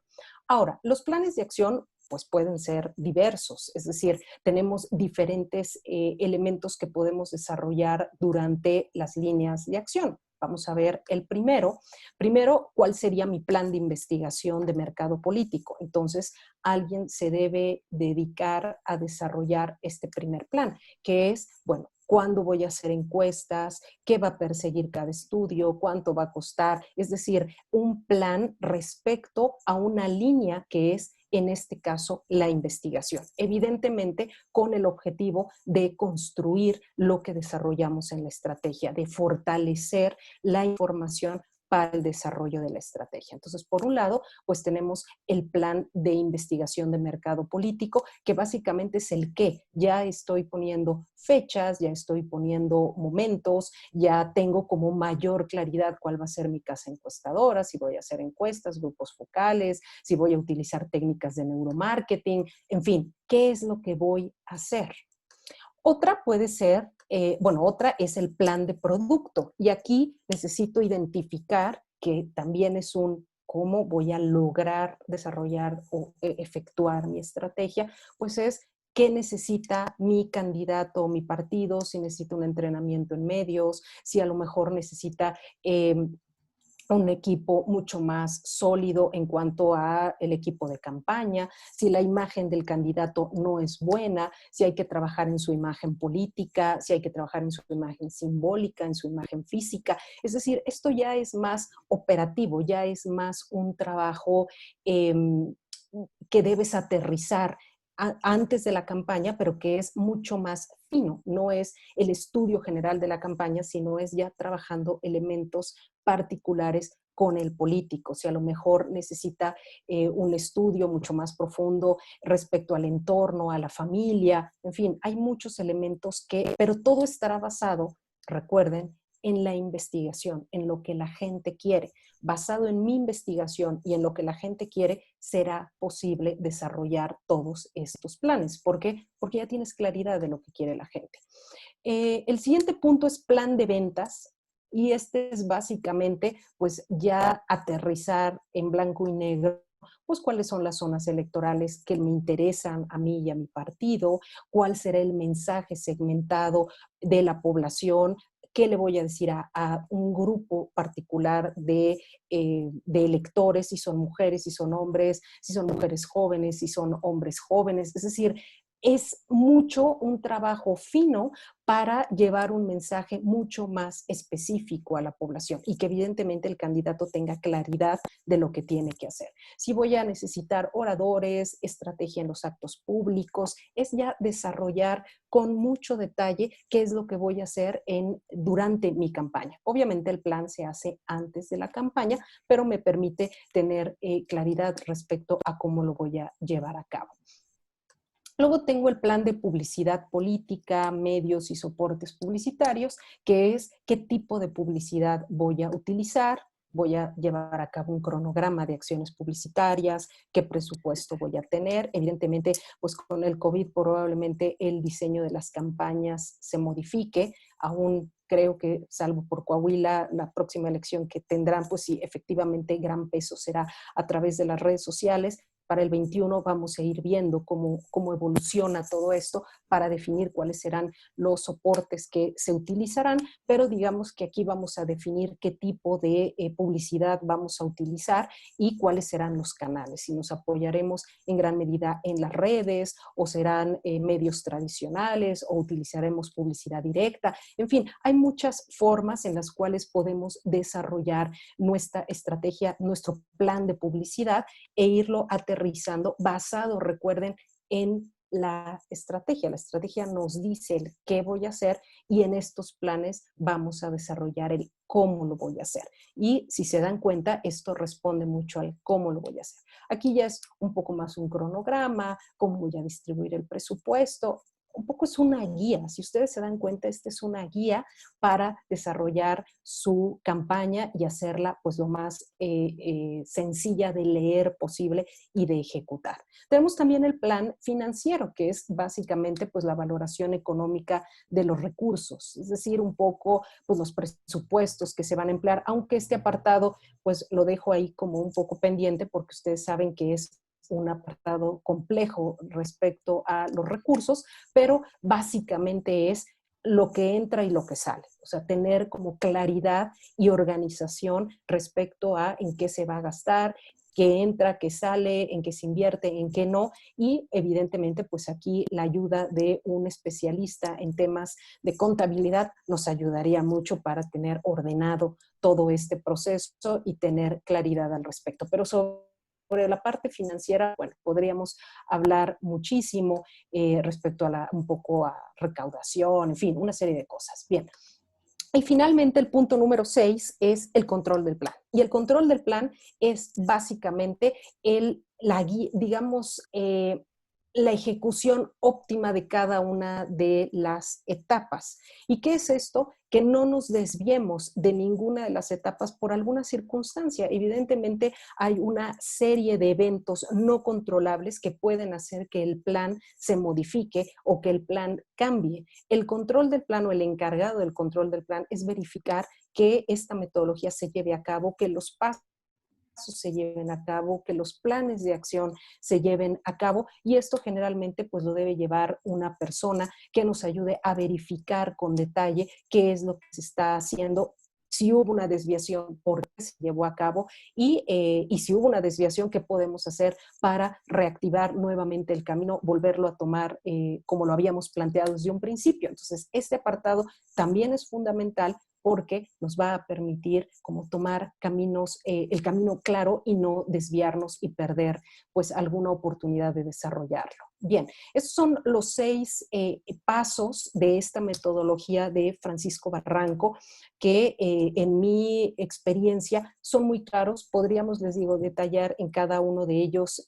Ahora, los planes de acción pues pueden ser diversos, es decir, tenemos diferentes elementos que podemos desarrollar durante las líneas de acción. Vamos a ver el primero. Primero, ¿cuál sería mi plan de investigación de mercado político? Entonces, alguien se debe dedicar a desarrollar este primer plan, que es, bueno, ¿cuándo voy a hacer encuestas? ¿Qué va a perseguir cada estudio? ¿Cuánto va a costar? Es decir, un plan respecto a una línea que es, en este caso, la investigación. Evidentemente, con el objetivo de construir lo que desarrollamos en la estrategia, de fortalecer la información para el desarrollo de la estrategia. Entonces, por un lado, pues tenemos el plan de investigación de mercado político, que básicamente es el qué. Ya estoy poniendo fechas, ya estoy poniendo momentos, ya tengo como mayor claridad cuál va a ser mi casa encuestadora, si voy a hacer encuestas, grupos focales, si voy a utilizar técnicas de neuromarketing, en fin, ¿qué es lo que voy a hacer? Otra puede ser, otra es el plan de producto. Y aquí necesito identificar que también es un cómo voy a lograr desarrollar o efectuar mi estrategia, pues es qué necesita mi candidato o mi partido, si necesita un entrenamiento en medios, si a lo mejor necesita un equipo mucho más sólido en cuanto a el equipo de campaña, si la imagen del candidato no es buena, si hay que trabajar en su imagen política, si hay que trabajar en su imagen simbólica, en su imagen física. Es decir, esto ya es más operativo, ya es más un trabajo que debes aterrizar antes de la campaña, pero que es mucho más fino. No es el estudio general de la campaña, sino es ya trabajando elementos particulares con el político. Si a lo mejor necesita un estudio mucho más profundo respecto al entorno, a la familia, en fin, hay muchos elementos pero todo estará basado, recuerden, en la investigación, en lo que la gente quiere. Basado en mi investigación y en lo que la gente quiere, será posible desarrollar todos estos planes. ¿Por qué? Porque ya tienes claridad de lo que quiere la gente. El siguiente punto es plan de ventas. Y este es básicamente, pues ya aterrizar en blanco y negro, pues cuáles son las zonas electorales que me interesan a mí y a mi partido, cuál será el mensaje segmentado de la población, qué le voy a decir a un grupo particular de electores, si son mujeres, si son hombres, si son mujeres jóvenes, si son hombres jóvenes. Es decir, es mucho un trabajo fino para llevar un mensaje mucho más específico a la población y que evidentemente el candidato tenga claridad de lo que tiene que hacer. Si voy a necesitar oradores, estrategia en los actos públicos, es ya desarrollar con mucho detalle qué es lo que voy a hacer durante mi campaña. Obviamente el plan se hace antes de la campaña, pero me permite tener claridad respecto a cómo lo voy a llevar a cabo. Luego tengo el plan de publicidad política, medios y soportes publicitarios, que es qué tipo de publicidad voy a utilizar. Voy a llevar a cabo un cronograma de acciones publicitarias, qué presupuesto voy a tener. Evidentemente, pues con el COVID probablemente el diseño de las campañas se modifique. Aún creo que, salvo por Coahuila, la próxima elección que tendrán, pues sí, efectivamente gran peso será a través de las redes sociales. Para el 21 vamos a ir viendo cómo evoluciona todo esto para definir cuáles serán los soportes que se utilizarán, pero digamos que aquí vamos a definir qué tipo de publicidad vamos a utilizar y cuáles serán los canales. Si nos apoyaremos en gran medida en las redes o serán medios tradicionales o utilizaremos publicidad directa. En fin, hay muchas formas en las cuales podemos desarrollar nuestra estrategia, nuestro plan de publicidad e irlo aterrizando basado, recuerden, en la estrategia. La estrategia nos dice el qué voy a hacer y en estos planes vamos a desarrollar el cómo lo voy a hacer. Y si se dan cuenta, esto responde mucho al cómo lo voy a hacer. Aquí ya es un poco más un cronograma, cómo voy a distribuir el presupuesto. Un poco es una guía. Si ustedes se dan cuenta, esta es una guía para desarrollar su campaña y hacerla pues lo más sencilla de leer posible y de ejecutar. Tenemos también el plan financiero, que es básicamente pues la valoración económica de los recursos, es decir, un poco pues los presupuestos que se van a emplear, aunque este apartado pues lo dejo ahí como un poco pendiente porque ustedes saben que es un apartado complejo respecto a los recursos, pero básicamente es lo que entra y lo que sale. O sea, tener como claridad y organización respecto a en qué se va a gastar, qué entra, qué sale, en qué se invierte, en qué no. Y evidentemente, pues aquí la ayuda de un especialista en temas de contabilidad nos ayudaría mucho para tener ordenado todo este proceso y tener claridad al respecto. Pero sobre la parte financiera, bueno, podríamos hablar muchísimo respecto a un poco a recaudación, en fin, una serie de cosas. Bien, Y finalmente, el punto número 6 es el control del plan. Y el control del plan es básicamente digamos, la ejecución óptima de cada una de las etapas. ¿Y qué es esto? Que no nos desviemos de ninguna de las etapas por alguna circunstancia. Evidentemente hay una serie de eventos no controlables que pueden hacer que el plan se modifique o que el plan cambie. El control del plan o el encargado del control del plan es verificar que esta metodología se lleve a cabo, que los pasos se lleven a cabo, que los planes de acción se lleven a cabo, y esto generalmente pues lo debe llevar una persona que nos ayude a verificar con detalle qué es lo que se está haciendo, si hubo una desviación, por qué se llevó a cabo y si hubo una desviación, qué podemos hacer para reactivar nuevamente el camino, volverlo a tomar como lo habíamos planteado desde un principio. Entonces, este apartado también es fundamental porque nos va a permitir como tomar caminos, el camino claro y no desviarnos y perder pues alguna oportunidad de desarrollarlo. Bien, estos son los 6 pasos de esta metodología de Francisco Barranco que en mi experiencia son muy claros. Podríamos, les digo, detallar en cada uno de ellos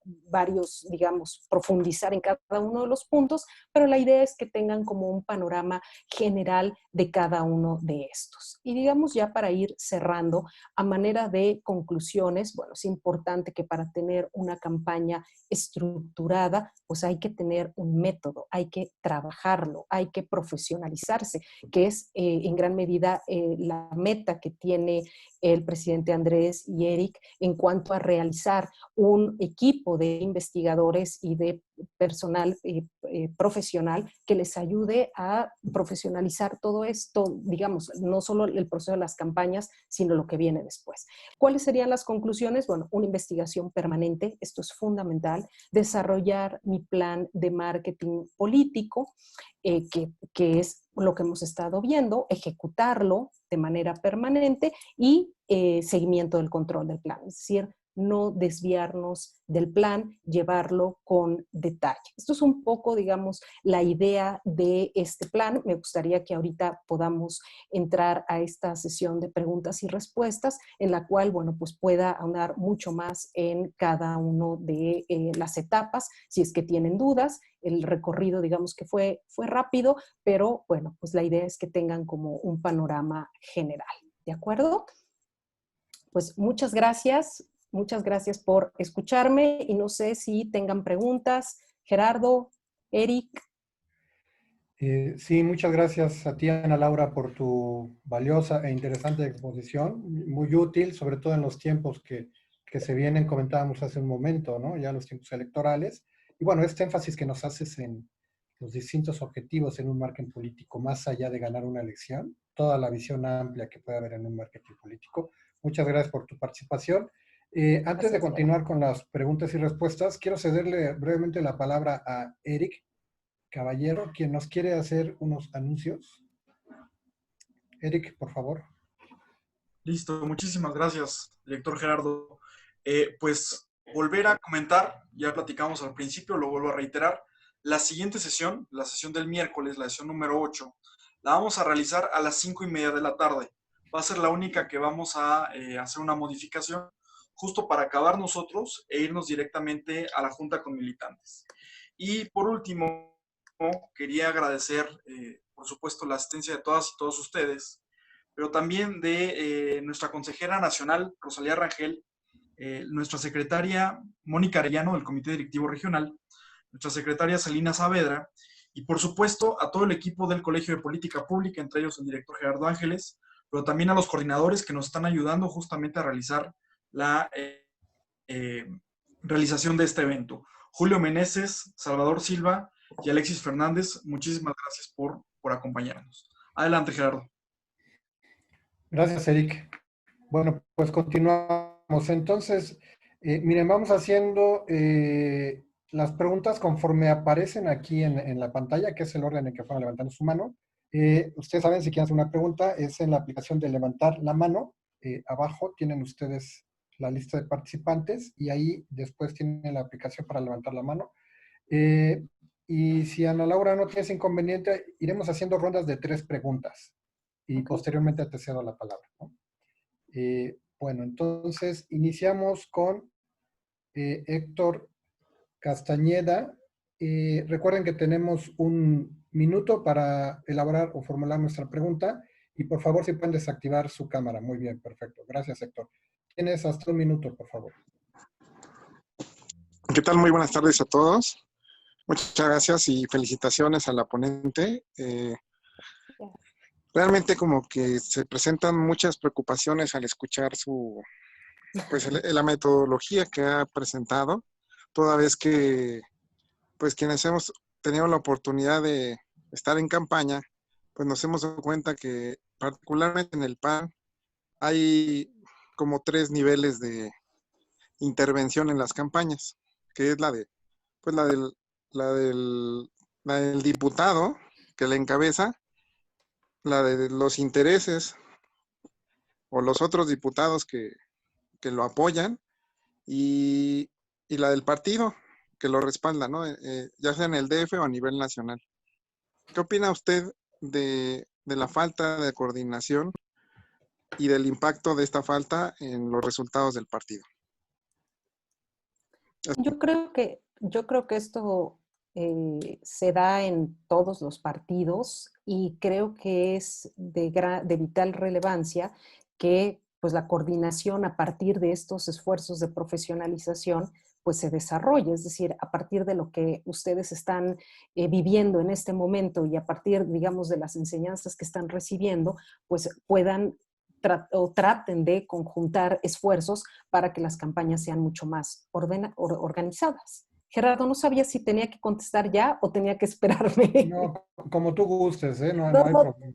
varios, digamos, profundizar en cada uno de los puntos, pero la idea es que tengan como un panorama general de cada uno de estos. Y digamos ya para ir cerrando, a manera de conclusiones, bueno, es importante que para tener una campaña estructurada, pues hay que tener un método, hay que trabajarlo, hay que profesionalizarse, que es en gran medida la meta que tiene el presidente Andrés y Eric en cuanto a realizar un equipo de investigadores y de personal profesional que les ayude a profesionalizar todo esto, digamos, no solo el proceso de las campañas, sino lo que viene después. ¿Cuáles serían las conclusiones? Bueno, una investigación permanente, esto es fundamental, desarrollar mi plan de marketing político, que es lo que hemos estado viendo, ejecutarlo de manera permanente y seguimiento del control del plan, es decir, no desviarnos del plan, llevarlo con detalle. Esto es un poco, digamos, la idea de este plan. Me gustaría que ahorita podamos entrar a esta sesión de preguntas y respuestas en la cual, bueno, pues pueda ahondar mucho más en cada uno de las etapas, si es que tienen dudas. El recorrido, digamos que fue rápido, pero bueno, pues la idea es que tengan como un panorama general. ¿De acuerdo? Pues muchas gracias. Muchas gracias por escucharme y no sé si tengan preguntas. Gerardo, Eric. Sí, muchas gracias a ti, Ana Laura, por tu valiosa e interesante exposición, muy útil, sobre todo en los tiempos que se vienen, comentábamos hace un momento, ¿no? Ya los tiempos electorales. Y bueno, este énfasis que nos haces en los distintos objetivos en un marketing político, más allá de ganar una elección, toda la visión amplia que puede haber en un marketing político. Muchas gracias por tu participación. Antes de continuar con las preguntas y respuestas, quiero cederle brevemente la palabra a Eric Caballero, quien nos quiere hacer unos anuncios. Eric, por favor. Listo, muchísimas gracias, director Gerardo. Pues volver a comentar, ya platicamos al principio, lo vuelvo a reiterar, la siguiente sesión, la sesión del miércoles, la sesión número 8, la vamos a realizar a las 5:30 de la tarde. Va a ser la única que vamos a hacer una modificación, justo para acabar nosotros e irnos directamente a la junta con militantes. Y por último, quería agradecer, por supuesto, la asistencia de todas y todos ustedes, pero también de nuestra consejera nacional, Rosalía Rangel, nuestra secretaria Mónica Arellano del Comité Directivo Regional, nuestra secretaria Celina Saavedra, y por supuesto a todo el equipo del Colegio de Política Pública, entre ellos el director Gerardo Ángeles, pero también a los coordinadores que nos están ayudando justamente a realizar la realización de este evento. Julio Meneses, Salvador Silva y Alexis Fernández, muchísimas gracias por acompañarnos. Adelante, Gerardo. Gracias, Eric. Bueno, pues continuamos. Entonces, miren, vamos haciendo las preguntas conforme aparecen aquí en la pantalla, que es el orden en que fueron levantando su mano. Ustedes saben, si quieren hacer una pregunta, es en la aplicación de levantar la mano. Abajo tienen ustedes la lista de participantes y ahí después tienen la aplicación para levantar la mano. Y si Ana Laura no tiene inconveniente, iremos haciendo rondas de 3 preguntas. y posteriormente te cedo la palabra, ¿no? Bueno, entonces iniciamos con Héctor Castañeda. Recuerden que tenemos un minuto para elaborar o formular nuestra pregunta y por favor si pueden desactivar su cámara. Muy bien, perfecto. Gracias, Héctor. Tienes hasta un minuto, por favor. ¿Qué tal? Muy buenas tardes a todos. Muchas gracias y felicitaciones a la ponente. Realmente como que se presentan muchas preocupaciones al escuchar la metodología que ha presentado, toda vez que pues quienes hemos tenido la oportunidad de estar en campaña, pues nos hemos dado cuenta que particularmente en el PAN hay como 3 niveles de intervención en las campañas, que es pues la del diputado que le encabeza, la de los intereses o los otros diputados que lo apoyan y la del partido que lo respalda, ¿no? Ya sea en el DF o a nivel nacional. ¿Qué opina usted de la falta de coordinación y del impacto de esta falta en los resultados del partido? Yo creo que esto se da en todos los partidos y creo que es de vital relevancia que pues, la coordinación a partir de estos esfuerzos de profesionalización pues se desarrolle, es decir, a partir de lo que ustedes están viviendo en este momento y a partir, digamos, de las enseñanzas que están recibiendo, pues puedan o traten de conjuntar esfuerzos para que las campañas sean mucho más organizadas. Gerardo, no sabía si tenía que contestar ya o tenía que esperarme. No, como tú gustes, ¿eh? No, No, no hay no, problema.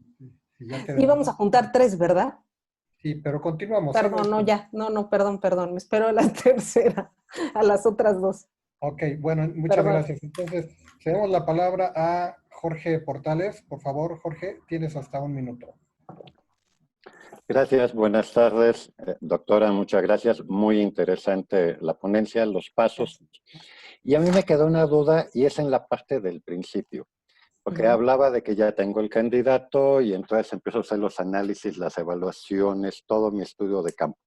Si ya te íbamos a adelantaste. juntar 3, ¿verdad? Sí, pero continuamos, ¿eh? No hay Perdón, no, problema. ya. No, perdón. Me espero a la tercera, a las otras 2. Ok, bueno, muchas Perdón. gracias. Entonces, cedemos la palabra a Jorge Portales. Por favor, Jorge, tienes hasta un minuto. Gracias, buenas tardes, doctora, muchas gracias. Muy interesante la ponencia, los pasos. Y a mí me quedó una duda y es en la parte del principio, porque hablaba de que ya tengo el candidato y entonces empiezo a hacer los análisis, las evaluaciones, todo mi estudio de campo.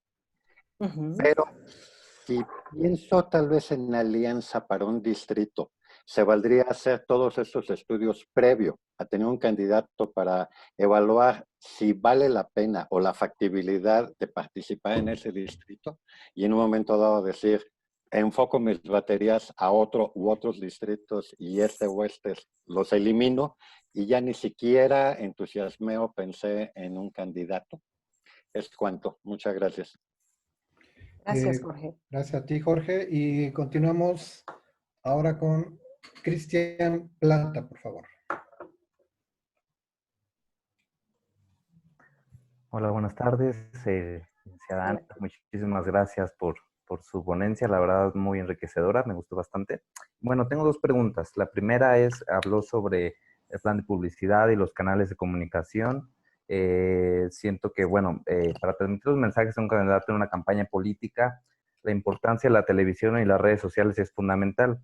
Pero si pienso tal vez en alianza para un distrito, se valdría hacer todos estos estudios previo a tener un candidato para evaluar si vale la pena o la factibilidad de participar en ese distrito y en un momento dado decir, enfoco mis baterías a otro u otros distritos y este o este los elimino y ya ni siquiera entusiasmé o pensé en un candidato. Es cuanto. Muchas gracias. Gracias, Jorge. Gracias a ti, Jorge. Y continuamos ahora con Cristian Plata, por favor. Hola, buenas tardes. Licenciada Ana, muchísimas gracias por su ponencia, la verdad muy enriquecedora, me gustó bastante. Bueno, tengo 2 preguntas. La primera habló sobre el plan de publicidad y los canales de comunicación. Siento que, bueno, para transmitir los mensajes a un candidato en una campaña política, la importancia de la televisión y las redes sociales es fundamental.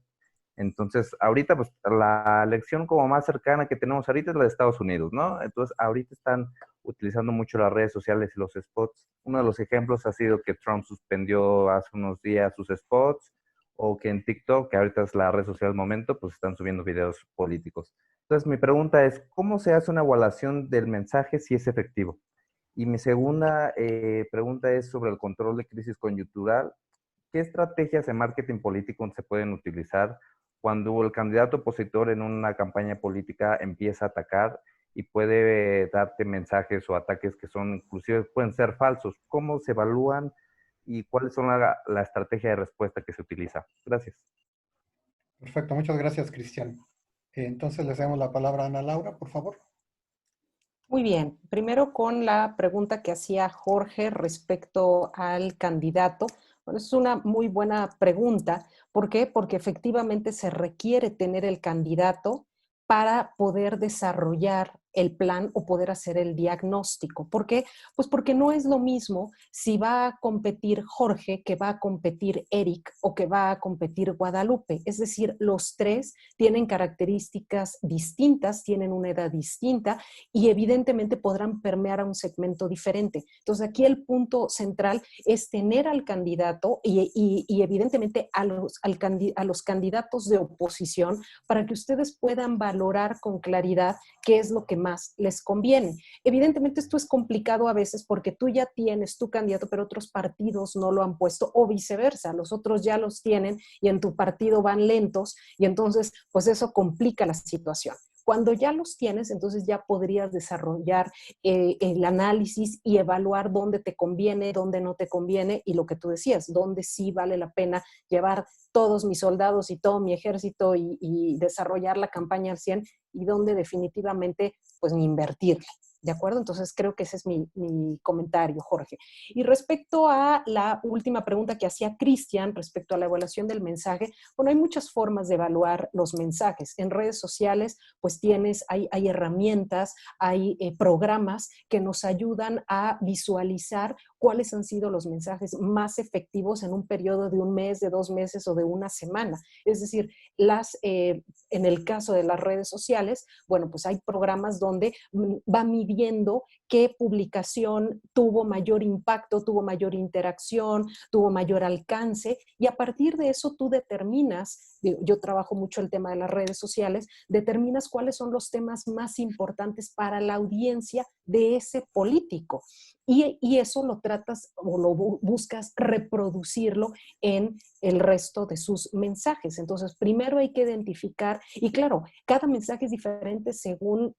Entonces, ahorita, pues, la elección como más cercana que tenemos ahorita es la de Estados Unidos, ¿no? Entonces, ahorita están utilizando mucho las redes sociales y los spots. Uno de los ejemplos ha sido que Trump suspendió hace unos días sus spots, o que en TikTok, que ahorita es la red social del momento, pues están subiendo videos políticos. Entonces, mi pregunta es, ¿cómo se hace una evaluación del mensaje si es efectivo? Y mi segunda pregunta es sobre el control de crisis coyuntural. ¿Qué estrategias de marketing político se pueden utilizar cuando el candidato opositor en una campaña política empieza a atacar y puede darte mensajes o ataques que son, inclusive pueden ser falsos? ¿Cómo se evalúan y cuáles son la estrategia de respuesta que se utiliza? Gracias. Perfecto, muchas gracias, Cristian. Entonces, les damos la palabra a Ana Laura, por favor. Muy bien. Primero con la pregunta que hacía Jorge respecto al candidato. Bueno, es una muy buena pregunta. ¿Por qué? Porque efectivamente se requiere tener el candidato para poder desarrollar el plan o poder hacer el diagnóstico. ¿Por qué? Pues porque no es lo mismo si va a competir Jorge, que va a competir Eric o que va a competir Guadalupe. Es decir, los tres tienen características distintas, tienen una edad distinta y evidentemente podrán permear a un segmento diferente. Entonces aquí el punto central es tener al candidato y evidentemente a los candidatos de oposición para que ustedes puedan valorar con claridad qué es lo que más les conviene. Evidentemente esto es complicado a veces porque tú ya tienes tu candidato, pero otros partidos no lo han puesto o viceversa, los otros ya los tienen y en tu partido van lentos y entonces pues eso complica la situación. Cuando ya los tienes, entonces ya podrías desarrollar el análisis y evaluar dónde te conviene, dónde no te conviene y lo que tú decías, dónde sí vale la pena llevar todos mis soldados y todo mi ejército y desarrollar la campaña al 100 y dónde definitivamente pues ni invertirle. ¿De acuerdo? Entonces creo que ese es mi comentario, Jorge. Y respecto a la última pregunta que hacía Cristian, respecto a la evaluación del mensaje, bueno, hay muchas formas de evaluar los mensajes. En redes sociales, pues hay herramientas, hay programas que nos ayudan a visualizar cuáles han sido los mensajes más efectivos en un periodo de un mes, de 2 meses o de una semana. Es decir, en el caso de las redes sociales, bueno, pues hay programas donde va midiendo qué publicación tuvo mayor impacto, tuvo mayor interacción, tuvo mayor alcance y a partir de eso tú determinas, yo trabajo mucho el tema de las redes sociales, determinas cuáles son los temas más importantes para la audiencia de ese político. Y eso lo tratas o lo buscas reproducirlo en el resto de sus mensajes. Entonces, primero hay que identificar, y claro, cada mensaje es diferente según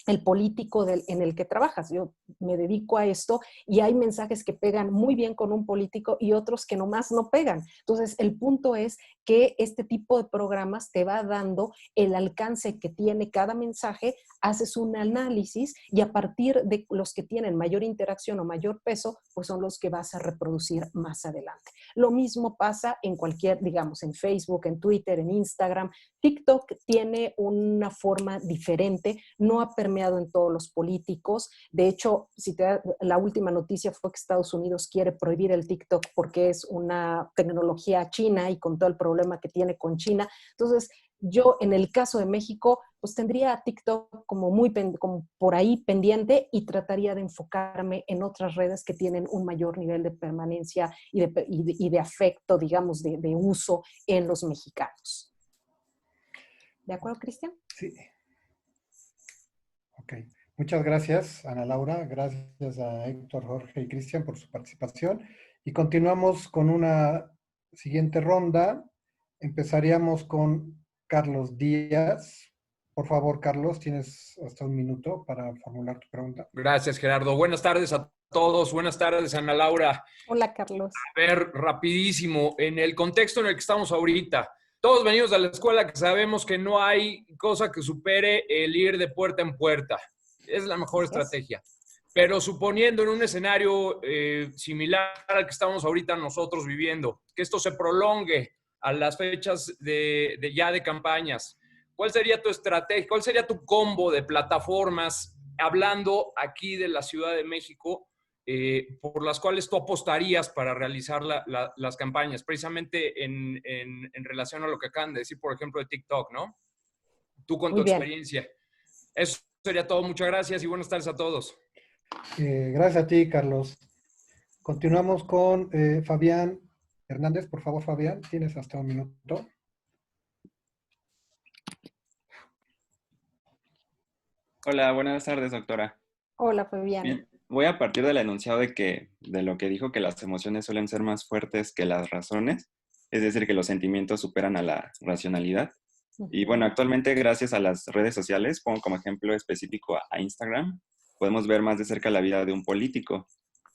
el político en el que trabajas. Yo me dedico a esto y hay mensajes que pegan muy bien con un político y otros que nomás no pegan. Entonces, el punto es que este tipo de programas te va dando el alcance que tiene cada mensaje, haces un análisis y a partir de los que tienen mayor interacción o mayor peso, pues son los que vas a reproducir más adelante. Lo mismo pasa en cualquier, digamos, en Facebook, en Twitter, en Instagram. TikTok tiene una forma diferente, no ha permeado en todos los políticos. De hecho, la última noticia fue que Estados Unidos quiere prohibir el TikTok porque es una tecnología china y con todo el problema que tiene con China. Entonces, yo en el caso de México, pues tendría a TikTok como por ahí pendiente y trataría de enfocarme en otras redes que tienen un mayor nivel de permanencia y de afecto, digamos, de uso en los mexicanos. ¿De acuerdo, Cristian? Sí. Ok. Muchas gracias, Ana Laura. Gracias a Héctor, Jorge y Cristian por su participación. Y continuamos con una siguiente ronda. Empezaríamos con Carlos Díaz. Por favor, Carlos, tienes hasta 1 minuto para formular tu pregunta. Gracias, Gerardo. Buenas tardes a todos. Buenas tardes, Ana Laura. Hola, Carlos. A ver, rapidísimo, en el contexto en el que estamos ahorita, todos venimos de la escuela que sabemos que no hay cosa que supere el ir de puerta en puerta. Es la mejor estrategia. Pero suponiendo en un escenario similar al que estamos ahorita nosotros viviendo, que esto se prolongue a las fechas ya de campañas, ¿cuál sería tu estrategia? ¿Cuál sería tu combo de plataformas, hablando aquí de la Ciudad de México, por las cuales tú apostarías para realizar las campañas, precisamente en relación a lo que acaban de decir, por ejemplo, de TikTok, ¿no? Tú con tu experiencia. Eso sería todo. Muchas gracias y buenas tardes a todos. Gracias a ti, Carlos. Continuamos con Fabián Hernández. Por favor, Fabián, tienes hasta 1 minuto. Hola, buenas tardes, doctora. Hola, Fabián. Bien, voy a partir del enunciado de lo que dijo, que las emociones suelen ser más fuertes que las razones, es decir, que los sentimientos superan a la racionalidad. Y bueno, actualmente gracias a las redes sociales, pongo como ejemplo específico a Instagram, podemos ver más de cerca la vida de un político.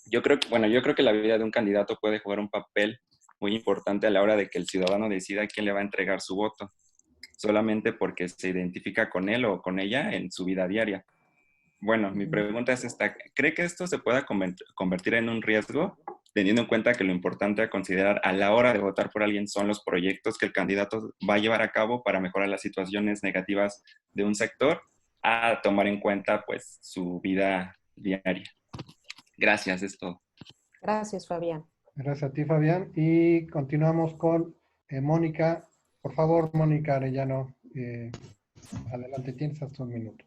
Yo creo que la vida de un candidato puede jugar un papel muy importante a la hora de que el ciudadano decida a quién le va a entregar su voto, solamente porque se identifica con él o con ella en su vida diaria. Bueno, mi pregunta es esta. ¿Cree que esto se pueda convertir en un riesgo, teniendo en cuenta que lo importante a considerar a la hora de votar por alguien son los proyectos que el candidato va a llevar a cabo para mejorar las situaciones negativas de un sector, a tomar en cuenta pues su vida diaria. Gracias, es todo. Gracias, Fabián. Gracias a ti, Fabián. Y continuamos con Mónica. Por favor, Mónica Arellano, adelante, tienes hasta un minuto.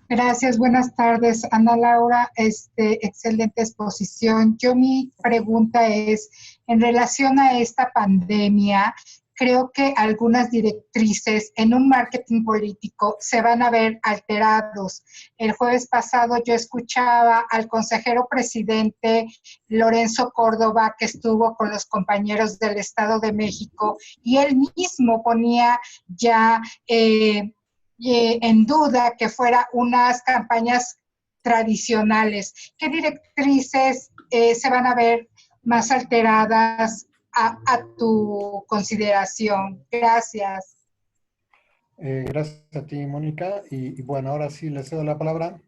Gracias, buenas tardes, Ana Laura. Excelente exposición. Mi pregunta es, en relación a esta pandemia, creo que algunas directrices en un marketing político se van a ver alterados. El jueves pasado yo escuchaba al consejero presidente Lorenzo Córdoba, que estuvo con los compañeros del Estado de México, y él mismo ponía ya en duda que fuera unas campañas tradicionales. ¿Qué directrices se van a ver más alteradas a tu consideración? Gracias. Gracias a ti, Mónica. Y bueno, ahora sí le cedo la palabra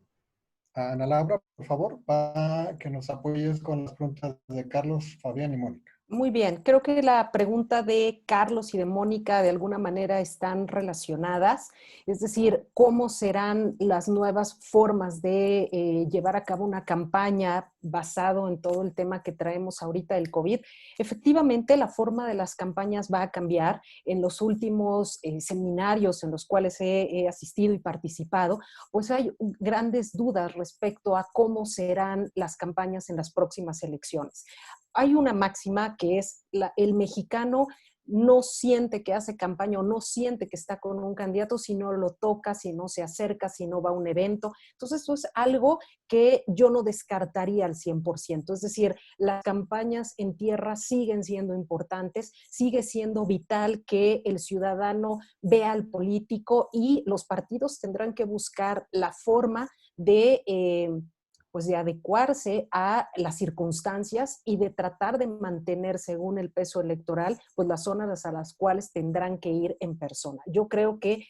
a Ana Laura, por favor, para que nos apoyes con las preguntas de Carlos, Fabián y Mónica. Muy bien, creo que la pregunta de Carlos y de Mónica de alguna manera están relacionadas, es decir, cómo serán las nuevas formas de llevar a cabo una campaña basado en todo el tema que traemos ahorita del COVID. Efectivamente, la forma de las campañas va a cambiar. En los últimos seminarios en los cuales he asistido y participado, pues hay grandes dudas respecto a cómo serán las campañas en las próximas elecciones. Hay una máxima que es el mexicano no siente que hace campaña o no siente que está con un candidato si no lo toca, si no se acerca, si no va a un evento. Entonces, eso es algo que yo no descartaría al 100%. Es decir, las campañas en tierra siguen siendo importantes, sigue siendo vital que el ciudadano vea al político y los partidos tendrán que buscar la forma de pues de adecuarse a las circunstancias y de tratar de mantener, según el peso electoral, pues las zonas a las cuales tendrán que ir en persona. Yo creo que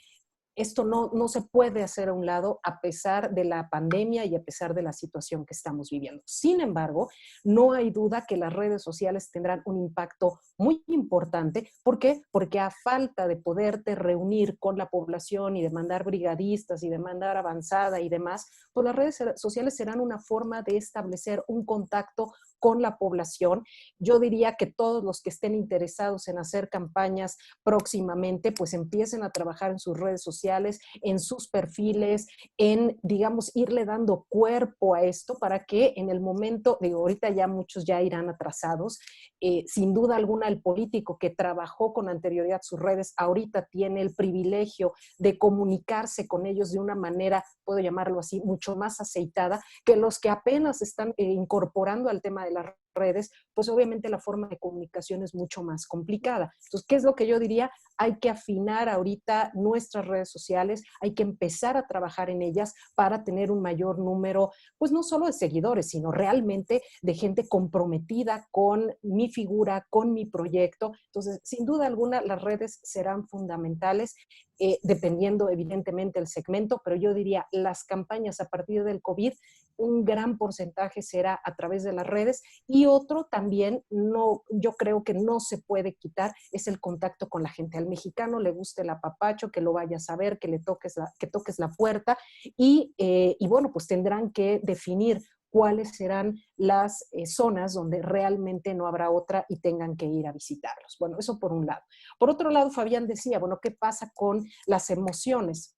esto no se puede hacer a un lado a pesar de la pandemia y a pesar de la situación que estamos viviendo. Sin embargo, no hay duda que las redes sociales tendrán un impacto muy importante. ¿Por qué? Porque a falta de poderte reunir con la población y de mandar brigadistas y de mandar avanzada y demás, pues las redes sociales serán una forma de establecer un contacto con la población. Yo diría que todos los que estén interesados en hacer campañas próximamente, pues empiecen a trabajar en sus redes sociales, en sus perfiles, en, digamos, irle dando cuerpo a esto para que en el momento, digo, ahorita ya muchos ya irán atrasados, sin duda alguna el político que trabajó con anterioridad sus redes, ahorita tiene el privilegio de comunicarse con ellos de una manera, puedo llamarlo así, mucho más aceitada que los que apenas están incorporando al tema de las redes, pues obviamente la forma de comunicación es mucho más complicada. Entonces, ¿qué es lo que yo diría? Hay que afinar ahorita nuestras redes sociales, hay que empezar a trabajar en ellas para tener un mayor número, pues no solo de seguidores, sino realmente de gente comprometida con mi figura, con mi proyecto. Entonces, sin duda alguna, las redes serán fundamentales, dependiendo evidentemente el segmento, pero yo diría las campañas a partir del COVID, un gran porcentaje será a través de las redes y otro también, yo creo que no se puede quitar, es el contacto con la gente. Al mexicano le gusta el apapacho, que lo vayas a ver, que toques la puerta y bueno, pues tendrán que definir cuáles serán las zonas donde realmente no habrá otra y tengan que ir a visitarlos. Bueno, eso por un lado. Por otro lado, Fabián decía, bueno, ¿qué pasa con las emociones?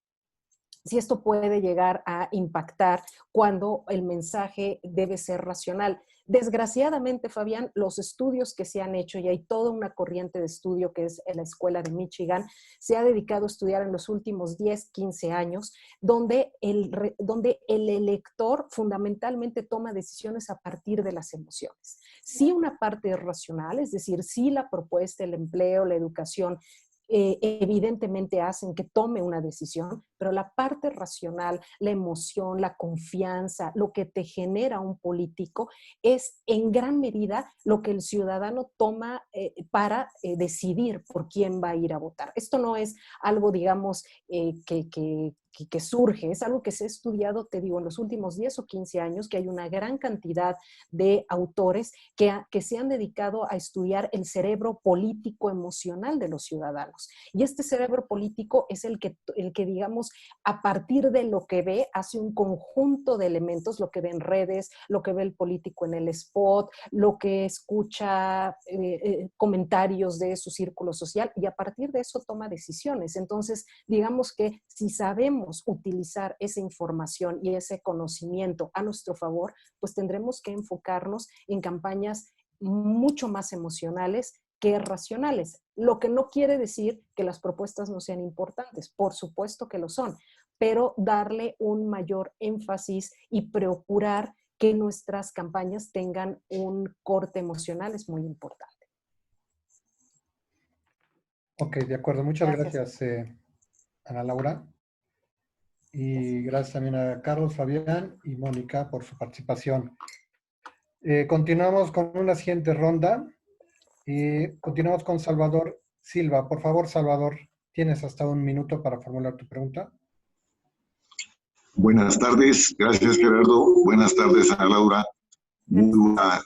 Si esto puede llegar a impactar cuando el mensaje debe ser racional. Desgraciadamente, Fabián, los estudios que se han hecho, y hay toda una corriente de estudio que es en la Escuela de Michigan, se ha dedicado a estudiar en los últimos 10, 15 años, donde el elector fundamentalmente toma decisiones a partir de las emociones. Sí, una parte es racional, es decir, sí la propuesta, el empleo, la educación, evidentemente hacen que tome una decisión, pero la parte racional, la emoción, la confianza, lo que te genera un político es en gran medida lo que el ciudadano toma para decidir por quién va a ir a votar. Esto no es algo, digamos, que surge, es algo que se ha estudiado, te digo, en los últimos 10 o 15 años, que hay una gran cantidad de autores que se han dedicado a estudiar el cerebro político emocional de los ciudadanos. Y este cerebro político es el que digamos, a partir de lo que ve, hace un conjunto de elementos, lo que ve en redes, lo que ve el político en el spot, lo que escucha comentarios de su círculo social, y a partir de eso toma decisiones. Entonces, digamos que si sabemos utilizar esa información y ese conocimiento a nuestro favor, pues tendremos que enfocarnos en campañas mucho más emocionales que racionales, lo que no quiere decir que las propuestas no sean importantes, por supuesto que lo son, pero darle un mayor énfasis y procurar que nuestras campañas tengan un corte emocional es muy importante. Ok, de acuerdo. Muchas gracias, Ana Laura. Y gracias también a Carlos, Fabián y Mónica por su participación. Continuamos con una siguiente ronda. Continuamos con Salvador Silva. Por favor, Salvador, tienes hasta 1 minuto para formular tu pregunta. Buenas tardes, gracias Gerardo. Buenas tardes, Ana Laura. Muy buena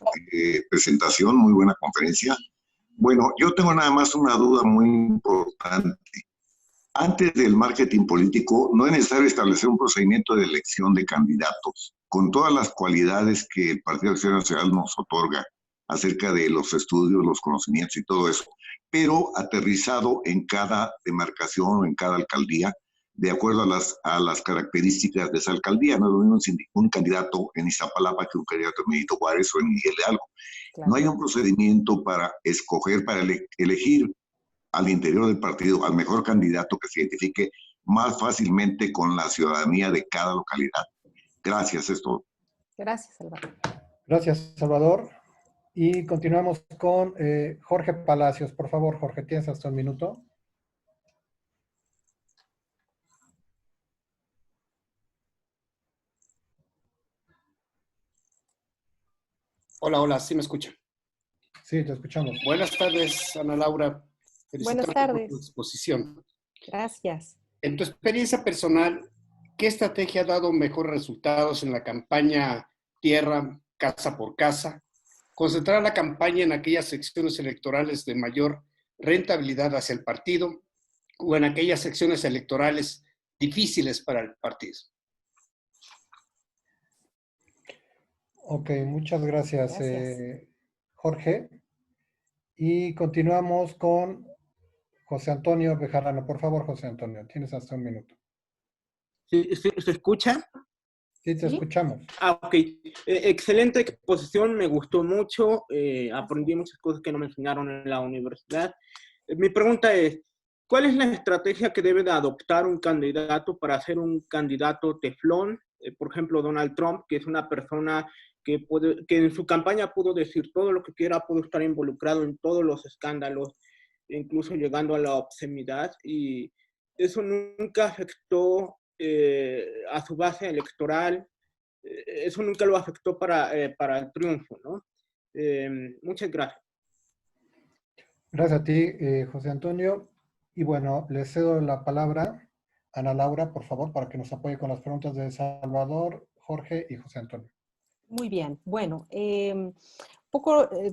presentación, muy buena conferencia. Bueno, yo tengo nada más una duda muy importante. Antes del marketing político, no es necesario establecer un procedimiento de elección de candidatos con todas las cualidades que el Partido Acción Nacional nos otorga acerca de los estudios, los conocimientos y todo eso, pero aterrizado en cada demarcación o en cada alcaldía, de acuerdo a las características de esa alcaldía. No es lo mismo un candidato en Iztapalapa que un candidato en Benito Juárez o en Miguel de Algo. Claro. No hay un procedimiento para escoger, para elegir al interior del partido al mejor candidato que se identifique más fácilmente con la ciudadanía de cada localidad. Gracias, es todo. Gracias, Salvador. Gracias, Salvador. Y continuamos con Jorge Palacios. Por favor, Jorge, tienes hasta 1 minuto. Hola, hola, ¿sí me escuchan? Sí, te escuchamos. Buenas tardes, Ana Laura. Buenas tardes. Por tu exposición. Gracias. En tu experiencia personal, ¿qué estrategia ha dado mejores resultados en la campaña tierra, casa por casa? ¿Concentrar la campaña en aquellas secciones electorales de mayor rentabilidad hacia el partido o en aquellas secciones electorales difíciles para el partido? Ok, muchas gracias. Jorge. Y continuamos con José Antonio Bejarano. Por favor, José Antonio, tienes hasta 1 minuto. ¿Sí, se escucha? Sí, te escuchamos. Ok. Excelente exposición, me gustó mucho. Aprendí muchas cosas que no me enseñaron en la universidad. Mi pregunta es, ¿cuál es la estrategia que debe de adoptar un candidato para ser un candidato teflón? Por ejemplo, Donald Trump, que es una persona que en su campaña pudo decir todo lo que quiera, pudo estar involucrado en todos los escándalos, incluso llegando a la obscenidad, y eso nunca afectó a su base electoral, eso nunca lo afectó para el triunfo, ¿no? Muchas gracias. Gracias a ti, José Antonio. Y bueno, le cedo la palabra a Ana Laura, por favor, para que nos apoye con las preguntas de Salvador, Jorge y José Antonio. Muy bien. Bueno,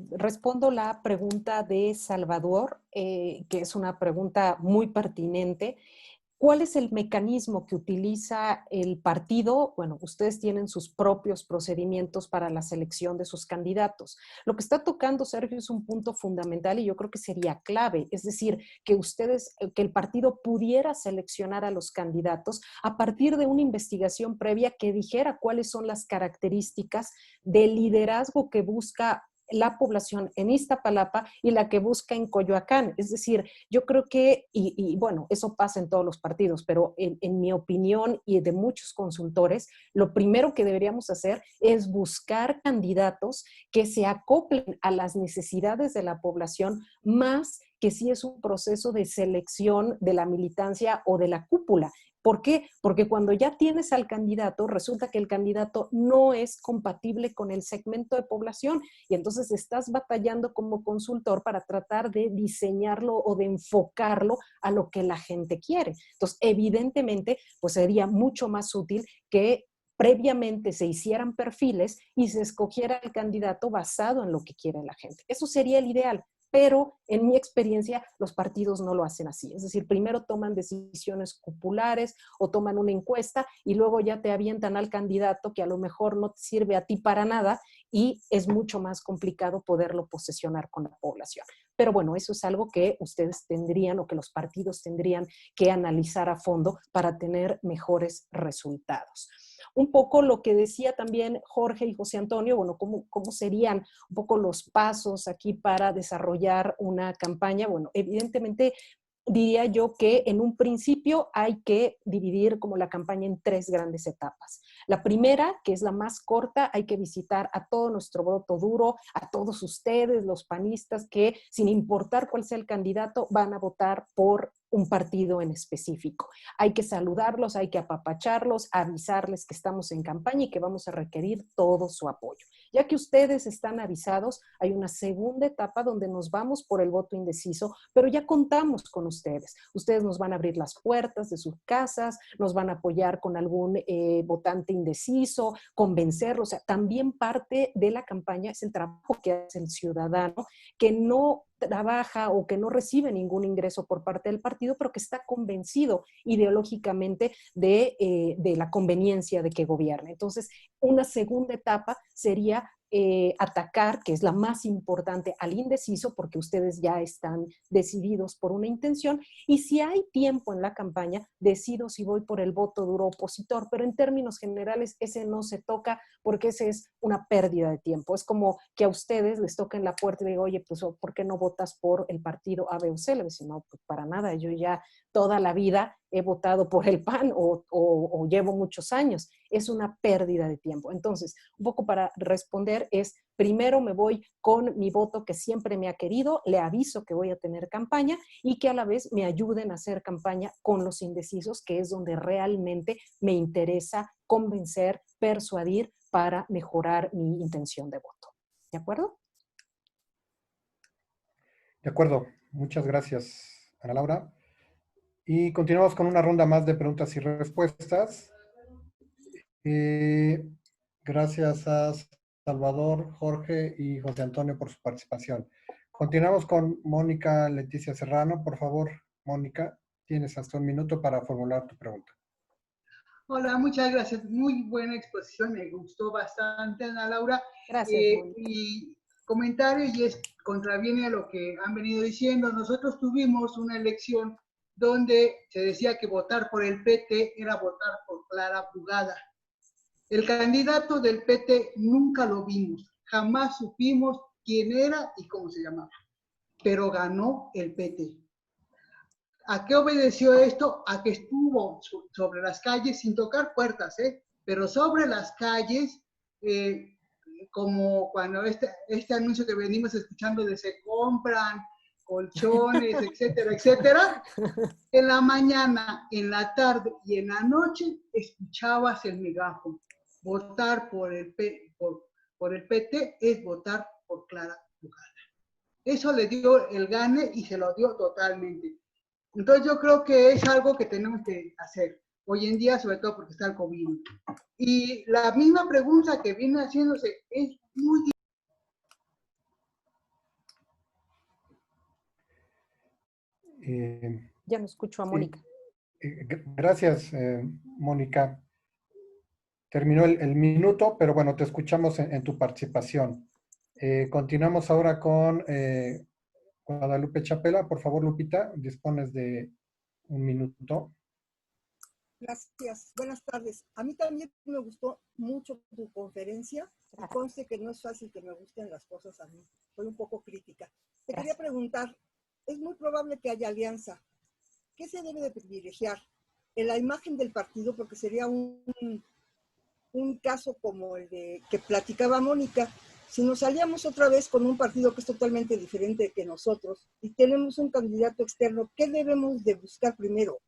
respondo la pregunta de Salvador, que es una pregunta muy pertinente. ¿Cuál es el mecanismo que utiliza el partido? Bueno, ustedes tienen sus propios procedimientos para la selección de sus candidatos. Lo que está tocando Sergio es un punto fundamental y yo creo que sería clave, es decir, que el partido pudiera seleccionar a los candidatos a partir de una investigación previa que dijera cuáles son las características del liderazgo que busca la población en Iztapalapa y la que busca en Coyoacán. Es decir, yo creo que, y bueno, eso pasa en todos los partidos, pero en mi opinión y de muchos consultores, lo primero que deberíamos hacer es buscar candidatos que se acoplen a las necesidades de la población, más que si es un proceso de selección de la militancia o de la cúpula. ¿Por qué? Porque cuando ya tienes al candidato, resulta que el candidato no es compatible con el segmento de población y entonces estás batallando como consultor para tratar de diseñarlo o de enfocarlo a lo que la gente quiere. Entonces, evidentemente, pues sería mucho más útil que previamente se hicieran perfiles y se escogiera el candidato basado en lo que quiere la gente. Eso sería el ideal. pero en mi experiencia los partidos no lo hacen así. Es decir, primero toman decisiones populares o toman una encuesta y luego ya te avientan al candidato que a lo mejor no te sirve a ti para nada y es mucho más complicado poderlo posesionar con la población. Pero bueno, eso es algo que ustedes tendrían o que los partidos tendrían que analizar a fondo para tener mejores resultados. Un poco lo que decía también Jorge y José Antonio, bueno, cómo serían un poco los pasos aquí para desarrollar una campaña. Bueno, evidentemente diría yo que en un principio hay que dividir como la campaña en 3 grandes etapas. La primera, que es la más corta, hay que visitar a todo nuestro voto duro, a todos ustedes, los panistas, que sin importar cuál sea el candidato, van a votar por un partido en específico. Hay que saludarlos, hay que apapacharlos, avisarles que estamos en campaña y que vamos a requerir todo su apoyo. Ya que ustedes están avisados, hay una segunda etapa donde nos vamos por el voto indeciso, pero ya contamos con ustedes. Ustedes nos van a abrir las puertas de sus casas, nos van a apoyar con algún votante indeciso, convencerlo. O sea, también parte de la campaña es el trabajo que hace el ciudadano, que no trabaja o que no recibe ningún ingreso por parte del partido, pero que está convencido ideológicamente de la conveniencia de que gobierne. Entonces, una segunda etapa sería atacar, que es la más importante, al indeciso, porque ustedes ya están decididos por una intención, y si hay tiempo en la campaña, decido si voy por el voto duro opositor, pero en términos generales ese no se toca porque ese es una pérdida de tiempo. Es como que a ustedes les toquen la puerta y digo, oye, pues ¿por qué no votas por el partido A, B o C? Le dicen, no, pues para nada, yo ya toda la vida he votado por el PAN o llevo muchos años. Es una pérdida de tiempo. Entonces, un poco para responder es, primero me voy con mi voto que siempre me ha querido, le aviso que voy a tener campaña y que a la vez me ayuden a hacer campaña con los indecisos, que es donde realmente me interesa convencer, persuadir para mejorar mi intención de voto. ¿De acuerdo? De acuerdo. Muchas gracias, Ana Laura. Y continuamos con una ronda más de preguntas y respuestas. Gracias a Salvador, Jorge y José Antonio por su participación. Continuamos con Mónica Leticia Serrano. Por favor, Mónica, tienes hasta 1 minuto para formular tu pregunta. Hola, muchas gracias. Muy buena exposición, me gustó bastante, Ana Laura. Gracias, y comentario, y contraviene a lo que han venido diciendo. Nosotros tuvimos una elección donde se decía que votar por el PT era votar por Clara Brugada. El candidato del PT nunca lo vimos, jamás supimos quién era y cómo se llamaba, pero ganó el PT. ¿A qué obedeció esto? A que estuvo sobre las calles sin tocar puertas, pero sobre las calles, como cuando este anuncio que venimos escuchando de se compran colchones, etcétera, etcétera, en la mañana, en la tarde y en la noche escuchabas el megáfono. Votar por el PT es votar por Clara Brugada. Eso le dio el gane y se lo dio totalmente. Entonces yo creo que es algo que tenemos que hacer hoy en día, sobre todo porque está el COVID. Y la misma pregunta que viene haciéndose es muy ya no escucho a Mónica. Gracias, Mónica. Terminó el minuto, pero bueno, te escuchamos en tu participación. Continuamos ahora con Guadalupe Chapela. Por favor, Lupita, dispones de 1 minuto. Gracias. Buenas tardes. A mí también me gustó mucho tu conferencia. Y conste que no es fácil que me gusten las cosas a mí. Soy un poco crítica. Te quería preguntar, es muy probable que haya alianza. ¿Qué se debe de privilegiar? En la imagen del partido, porque sería un caso como el de que platicaba Mónica. Si nos salíamos otra vez con un partido que es totalmente diferente que nosotros y tenemos un candidato externo, ¿qué debemos de buscar primero?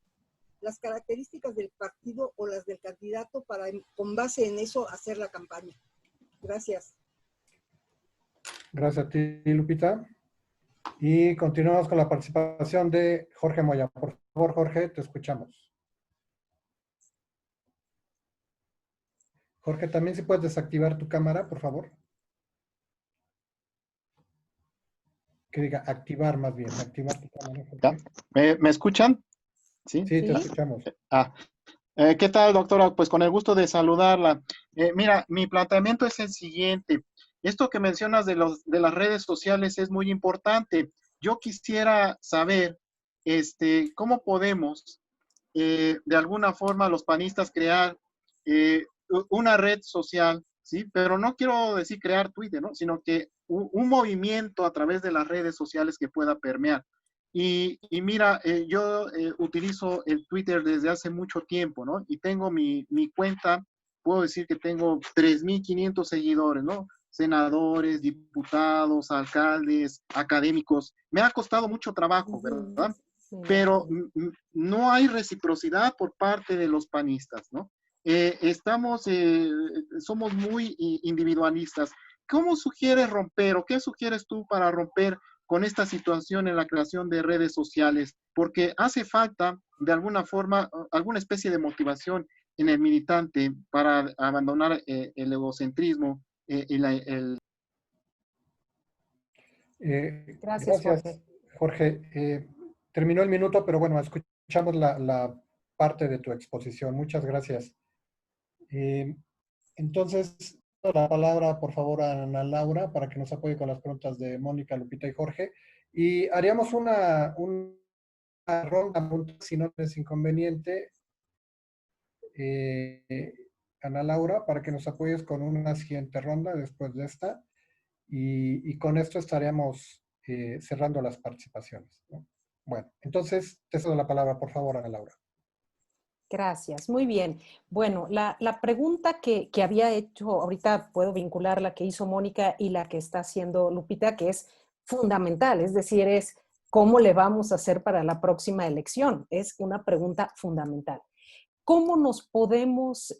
¿Las características del partido o las del candidato para, con base en eso, hacer la campaña? Gracias. Gracias a ti, Lupita. Y continuamos con la participación de Jorge Moya. Por favor, Jorge, te escuchamos. Jorge, también si puedes desactivar tu cámara, por favor. que diga activar más bien, activar tu cámara. ¿Ya? ¿Me escuchan? Sí, sí, te escuchamos. ¿Qué tal, doctora? Pues con el gusto de saludarla. Mira, mi planteamiento es el siguiente. Esto que mencionas de las redes sociales es muy importante. Yo quisiera saber cómo podemos, de alguna forma, los panistas crear una red social, ¿sí? Pero no quiero decir crear Twitter, ¿no? Sino que un movimiento a través de las redes sociales que pueda permear. Y mira, yo utilizo el Twitter desde hace mucho tiempo, ¿no? Y tengo mi cuenta, puedo decir que tengo 3.500 seguidores, ¿no? Senadores, diputados, alcaldes, académicos. Me ha costado mucho trabajo, ¿verdad? Pero no hay reciprocidad por parte de los panistas, ¿no? Somos muy individualistas. ¿Cómo sugieres romper o qué sugieres tú para romper con esta situación en la creación de redes sociales? Porque hace falta, de alguna forma, alguna especie de motivación en el militante para abandonar el egocentrismo Gracias, Jorge. Jorge. Terminó el minuto, pero bueno, escuchamos la parte de tu exposición. Muchas gracias. Entonces, la palabra, por favor, a Ana Laura para que nos apoye con las preguntas de Mónica, Lupita y Jorge. Y haríamos una ronda, si no es inconveniente, Ana Laura, para que nos apoyes con una siguiente ronda después de esta. Y con esto estaríamos cerrando las participaciones, ¿no? Bueno, entonces, te cedo la palabra, por favor, Ana Laura. Gracias, muy bien. Bueno, la pregunta que había hecho, ahorita puedo vincular la que hizo Mónica y la que está haciendo Lupita, que es fundamental, es decir, es ¿cómo le vamos a hacer para la próxima elección? Es una pregunta fundamental. ¿Cómo podemos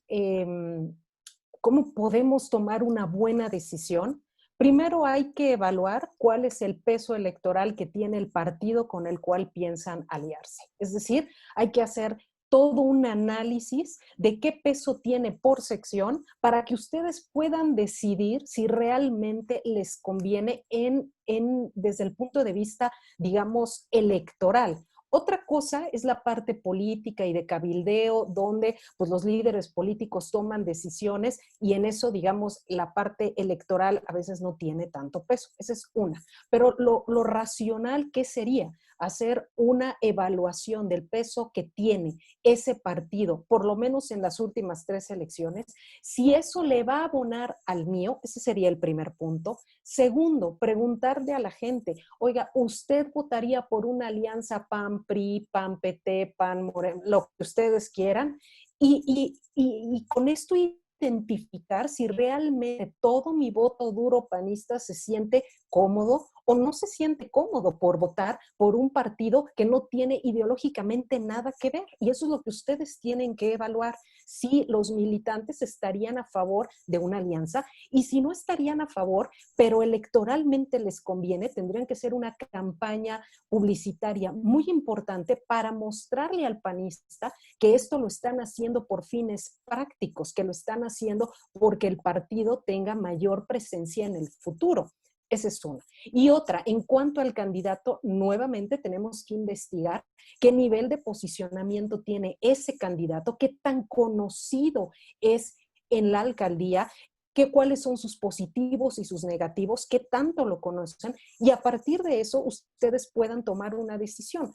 tomar una buena decisión? Primero hay que evaluar cuál es el peso electoral que tiene el partido con el cual piensan aliarse. Es decir, hay que hacer todo un análisis de qué peso tiene por sección para que ustedes puedan decidir si realmente les conviene desde el punto de vista, digamos, electoral. Otra cosa es la parte política y de cabildeo, donde pues, los líderes políticos toman decisiones y en eso, digamos, la parte electoral a veces no tiene tanto peso. Esa es una. Pero lo racional, ¿qué sería? Hacer una evaluación del peso que tiene ese partido, por lo menos en las últimas 3 elecciones, si eso le va a abonar al mío, ese sería el primer punto. Segundo, preguntarle a la gente, oiga, ¿usted votaría por una alianza PAN, PRI, PAN, PT, PAN, Moreno, lo que ustedes quieran? Y con esto identificar si realmente todo mi voto duro panista se siente cómodo o no se siente cómodo por votar por un partido que no tiene ideológicamente nada que ver. Y eso es lo que ustedes tienen que evaluar, si los militantes estarían a favor de una alianza y si no estarían a favor, pero electoralmente les conviene, tendrían que hacer una campaña publicitaria muy importante para mostrarle al panista que esto lo están haciendo por fines prácticos, que lo están haciendo porque el partido tenga mayor presencia en el futuro. Esa es una. Y otra, en cuanto al candidato, nuevamente tenemos que investigar qué nivel de posicionamiento tiene ese candidato, qué tan conocido es en la alcaldía, cuáles son sus positivos y sus negativos, qué tanto lo conocen, y a partir de eso ustedes puedan tomar una decisión.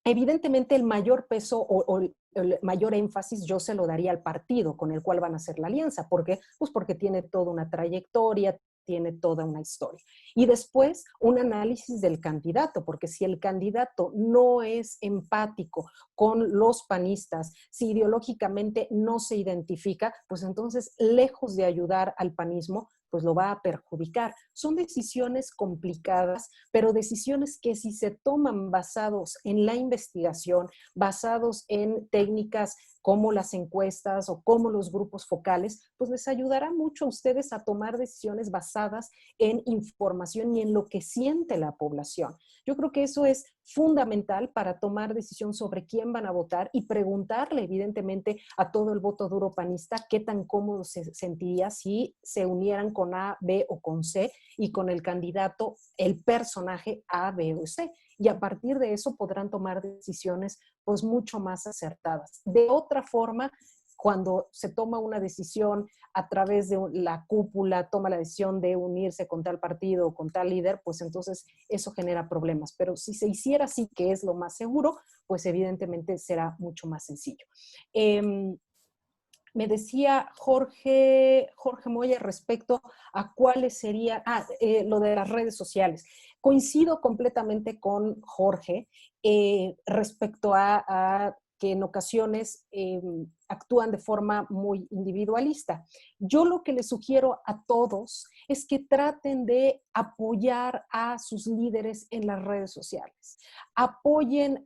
Evidentemente el mayor peso o el mayor énfasis yo se lo daría al partido con el cual van a hacer la alianza. ¿Por qué? Pues porque tiene toda una trayectoria, tiene toda una historia. Y después un análisis del candidato, porque si el candidato no es empático con los panistas, si ideológicamente no se identifica, pues entonces lejos de ayudar al panismo, pues lo va a perjudicar. Son decisiones complicadas, pero decisiones que si se toman basados en la investigación, basados en técnicas como las encuestas o como los grupos focales, pues les ayudará mucho a ustedes a tomar decisiones basadas en información y en lo que siente la población. Yo creo que eso es fundamental para tomar decisión sobre quién van a votar y preguntarle evidentemente a todo el voto duro panista qué tan cómodo se sentiría si se unieran con A, B o con C y con el candidato, el personaje A, B o C. Y a partir de eso podrán tomar decisiones pues mucho más acertadas. De otra forma, cuando se toma una decisión a través de la cúpula, toma la decisión de unirse con tal partido o con tal líder, pues entonces eso genera problemas. Pero si se hiciera así, que es lo más seguro, pues evidentemente será mucho más sencillo. Me decía Jorge Moya respecto a cuáles serían, lo de las redes sociales. Coincido completamente con Jorge respecto a que en ocasiones actúan de forma muy individualista. Yo lo que les sugiero a todos es que traten de apoyar a sus líderes en las redes sociales. Apoyen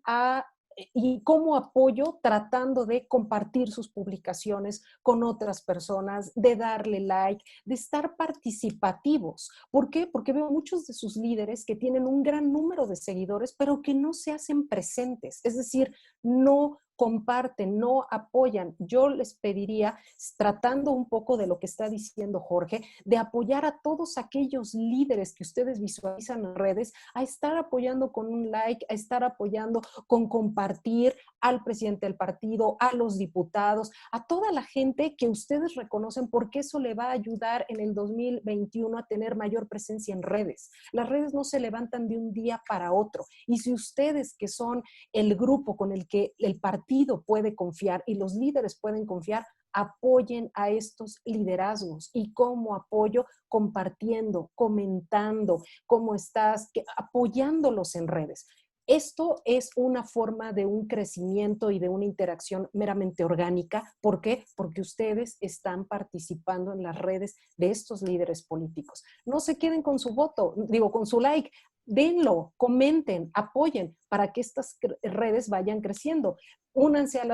y como apoyo tratando de compartir sus publicaciones con otras personas, de darle like, de estar participativos. ¿Por qué? Porque veo muchos de sus líderes que tienen un gran número de seguidores, pero que no se hacen presentes, es decir, no comparten, no apoyan. Yo les pediría, tratando un poco de lo que está diciendo Jorge, de apoyar a todos aquellos líderes que ustedes visualizan en redes, a estar apoyando con un like, a estar apoyando con compartir al presidente del partido, a los diputados, a toda la gente que ustedes reconocen, porque eso le va a ayudar en el 2021 a tener mayor presencia en redes. Las redes no se levantan de un día para otro. Y si ustedes, que son el grupo con el que el partido puede confiar y los líderes pueden confiar, apoyen a estos liderazgos. Y como apoyo, compartiendo, comentando cómo estás, apoyándolos en redes. Esto es una forma de un crecimiento y de una interacción meramente orgánica. ¿Por qué? Porque ustedes están participando en las redes de estos líderes políticos. No se queden con su voto, con su like. Denlo, comenten, apoyen para que estas redes vayan creciendo. Únanse a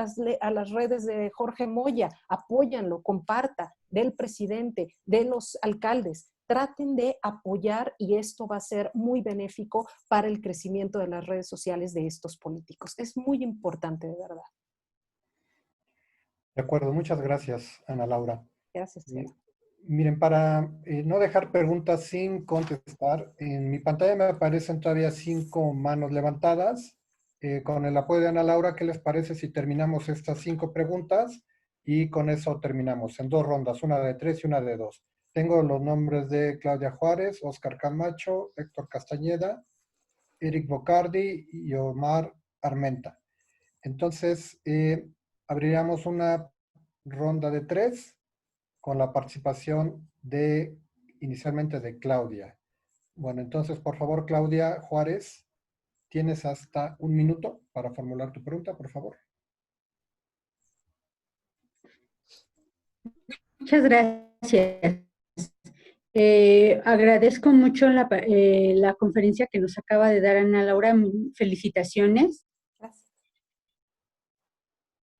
las redes de Jorge Moya, apóyanlo, comparta, del presidente, de los alcaldes. Traten de apoyar y esto va a ser muy benéfico para el crecimiento de las redes sociales de estos políticos. Es muy importante, de verdad. De acuerdo, muchas gracias, Ana Laura. Gracias. Miren, para no dejar preguntas sin contestar, en mi pantalla me aparecen todavía 5 manos levantadas. Con el apoyo de Ana Laura, ¿qué les parece si terminamos estas 5 preguntas? Y con eso terminamos en 2 rondas, una de 3 y una de 2. Tengo los nombres de Claudia Juárez, Oscar Camacho, Héctor Castañeda, Eric Bocardi y Omar Armenta. Entonces, abriríamos una ronda de 3 con la participación inicialmente de Claudia. Bueno, entonces, por favor, Claudia Juárez, tienes hasta 1 minuto para formular tu pregunta, por favor. Muchas gracias. Agradezco mucho la conferencia que nos acaba de dar Ana Laura. Felicitaciones. Gracias.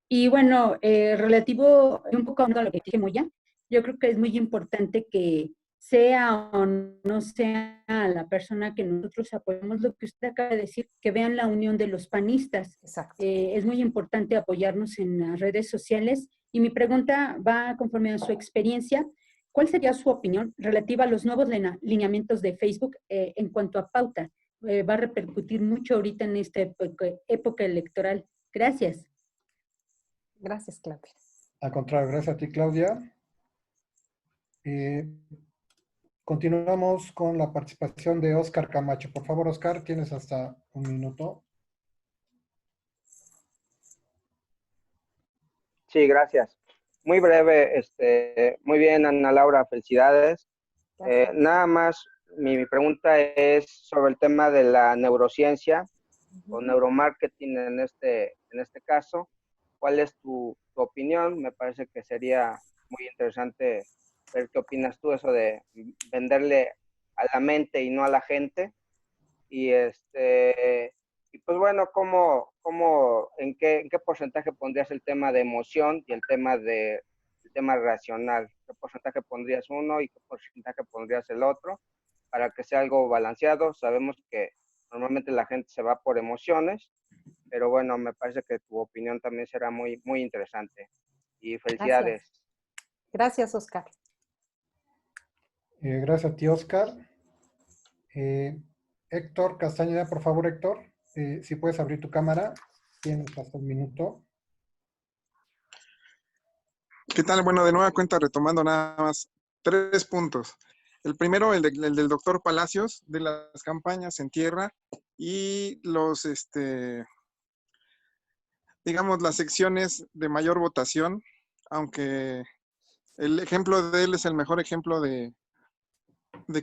Y bueno, relativo un poco a lo que dije Moya, yo creo que es muy importante que sea o no sea la persona que nosotros apoyamos, lo que usted acaba de decir, que vean la unión de los panistas. Exacto. Es muy importante apoyarnos en las redes sociales. Y mi pregunta va conforme a su experiencia. ¿Cuál sería su opinión relativa a los nuevos lineamientos de Facebook en cuanto a pauta? Va a repercutir mucho ahorita en esta época electoral. Gracias. Gracias, Claudia. Al contrario, gracias a ti, Claudia. Continuamos con la participación de Oscar Camacho. Por favor, Oscar, tienes hasta 1 minuto. Sí, gracias. Muy breve, muy bien, Ana Laura, felicidades. Nada más, mi pregunta es sobre el tema de la neurociencia o neuromarketing en este caso. ¿Cuál es tu opinión? Me parece que sería muy interesante ver qué opinas tú, eso de venderle a la mente y no a la gente. Y Y pues bueno, ¿en qué porcentaje pondrías el tema de emoción y el tema racional? ¿Qué porcentaje pondrías uno y qué porcentaje pondrías el otro? Para que sea algo balanceado. Sabemos que normalmente la gente se va por emociones, pero bueno, me parece que tu opinión también será muy, muy interesante. Y felicidades. Gracias, gracias Oscar. Gracias a ti, Oscar. Héctor Castañeda, por favor, Héctor, si puedes abrir tu cámara, tienes hasta un minuto. ¿Qué tal? Bueno, de nueva cuenta, retomando nada más 3 puntos. El primero, el del doctor Palacios, de las campañas en tierra y digamos, las secciones de mayor votación, aunque el ejemplo de él es el mejor ejemplo de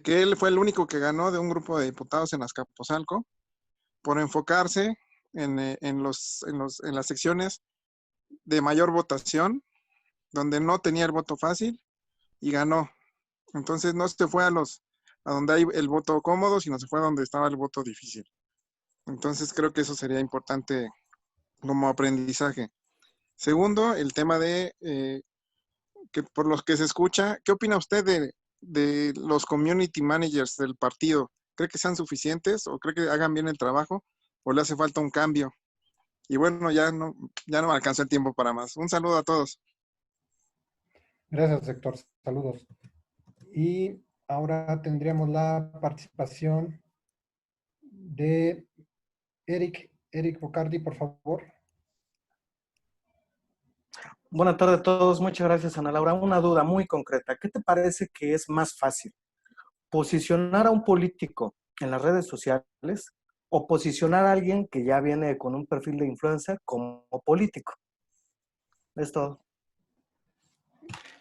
que él fue el único que ganó de un grupo de diputados en Azcapotzalco por enfocarse en las secciones de mayor votación, donde no tenía el voto fácil y ganó. Entonces no se fue a donde hay el voto cómodo, sino se fue a donde estaba el voto difícil. Entonces creo que eso sería importante como aprendizaje. Segundo, el tema de que por los que se escucha, ¿qué opina usted de los community managers del partido? ¿Cree que sean suficientes o cree que hagan bien el trabajo o le hace falta un cambio? Y bueno, ya no me alcanzó el tiempo para más. Un saludo a todos. Gracias, Héctor. Saludos. Y ahora tendríamos la participación de Eric Bocardi, por favor. Buenas tardes a todos. Muchas gracias, Ana Laura. Una duda muy concreta. ¿Qué te parece que es más fácil? ¿Posicionar a un político en las redes sociales o posicionar a alguien que ya viene con un perfil de influencer como político? Es todo.